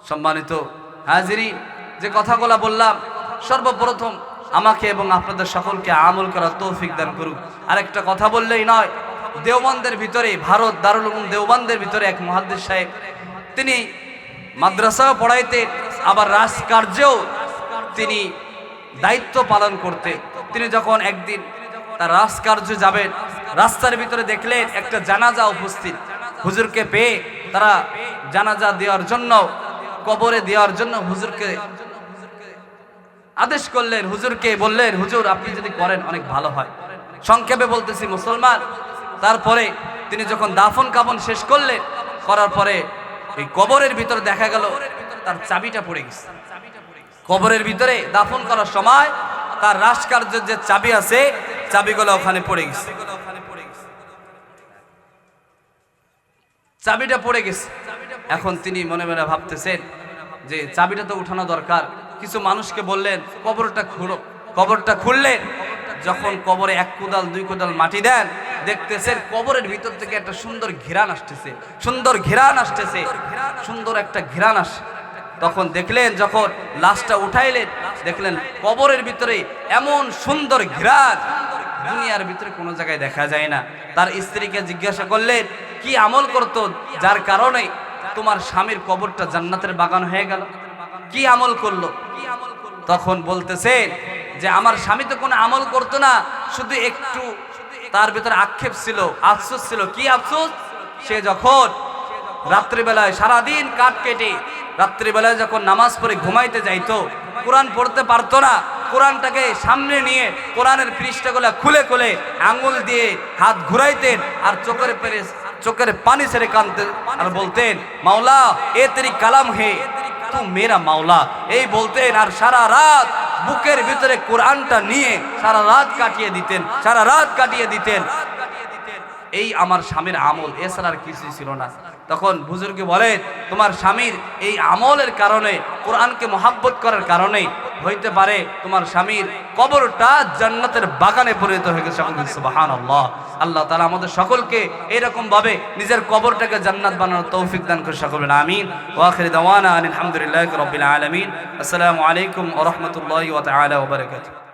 সম্মানিত হাজিরিন, যে কথাগুলো বললাম, সর্বপ্রথম আমাকে এবং আপনাদের সকলকে আমল করার তৌফিক দান করুক। আরেকটা কথা বললেই নয়, দেওবন্দের ভিতরে, ভারত দারুল উলুম দেওবন্দের ভিতরে এক মুহাদ্দিস সাহেব, তিনি মাদ্রাসাও পড়াইতেন, আবার রাজকার্যেও তিনি দায়িত্ব পালন করতে। তিনি যখন একদিন তার রাজকার্যে যাবেন, রাস্তার ভিতরে দেখলেন একটা জানাজা উপস্থিত। হুজুরকে পেয়ে তারা জানাজা দেওয়ার জন্য, কবরে দেওয়ার জন্য হুজুরকে আদেশ করলেন। হুজুরকে বললেন, হুজুর আপনি যদি করেন অনেক ভালো হয়। সংক্ষেপে বলতেছি মুসলমান। তারপরে তিনি যখন দাফন কাফন শেষ করলেন, করার পরে এই কবরের ভিতরে দেখা গেল তার চাবিটা পড়ে গেছে। কবরের ভিতরে দাফন করার সময় তার রাজকার্যের যে চাবি আছে, চাবিগুলো ওখানে পড়ে গেছে। চাবিটা পড়ে গেছে। এখন তিনি মনে মনে ভাবতেছেন যে চাবিটা তো উঠানো দরকার। কিছু মানুষকে বললেন কবরটা খুঁড়ো। কবরটা খুললেন। যখন কবরে এক কোদাল দুই কোদাল মাটি দেন, দেখতেছেন কবরের ভিতর থেকে একটা সুন্দর ঘিরান আসতেছে, সুন্দর ঘিরান আসতেছে, সুন্দর একটা ঘিরান আসে। তখন দেখলেন, যখন লাশটা উঠাইলেন, দেখলেন কবরের ভিতরে এমন সুন্দর ঘিরান দুনিয়ার ভিতরে কোনো জায়গায় দেখা যায় না। তার স্ত্রীকে জিজ্ঞাসা করলেন, কি আমল করতো যার কারণে তোমার স্বামীর কবরটা জান্নাতের বাগান হয়ে গেল? কি আমল করলো? তখন বলতেছেন যে আমার স্বামী তো কোনো আমল করতো না, শুধু একটু তার ভিতরে আক্ষেপ ছিল, আফসোস ছিল। কি আফসোস? সে যখন রাত্রিবেলায় সারাদিন কাঠ কেটে রাত্রিবেলায় যখন নামাজ পড়ে ঘুমাইতে যাইতো, কোরআন পড়তে পারতো না। কোরআনটাকে সামনে নিয়ে কোরআনের পৃষ্ঠাগুলো খুলে খুলে আঙ্গুল দিয়ে হাত ঘুরাইতেন আর চোখের পানি ছেড়ে কাঁদতেন আর বলতেন, মাওলা এ তেরি কালাম হে, তু মেরা মাওলা, এই বলতেন। আর সারা রাত বুকের ভিতরে কোরআনটা নিয়ে সারা রাত কাটিয়ে দিতেন, সারা রাত কাটিয়ে দিতেন। এই আমার স্বামীর আমল, এছাড়া আর কিছুই ছিল না। তখন বুজুর্গ বলেন, তোমার স্বামীর এই আমলের কারণে, কোরআনকে মহাব্বত করার কারণে হইতে পারে তোমার স্বামীর কবরটা জান্নাতের বাগানে পরিণত হয়ে গেছে। সুবহানাল্লাহ। আল্লাহ তাআলা আমাদের সকলকে এরকম ভাবে নিজের কবরটাকে জান্নাত বানানোর তৌফিক দান করে সকলে আমিন। ওয়া আখিরু দাওয়ানা আলহামদুলিল্লাহি রাব্বিল আলামিন। আসসালামু আলাইকুম ওয়া রাহমাতুল্লাহি ওয়া তাআলা ওয়া বারাকাতুহু।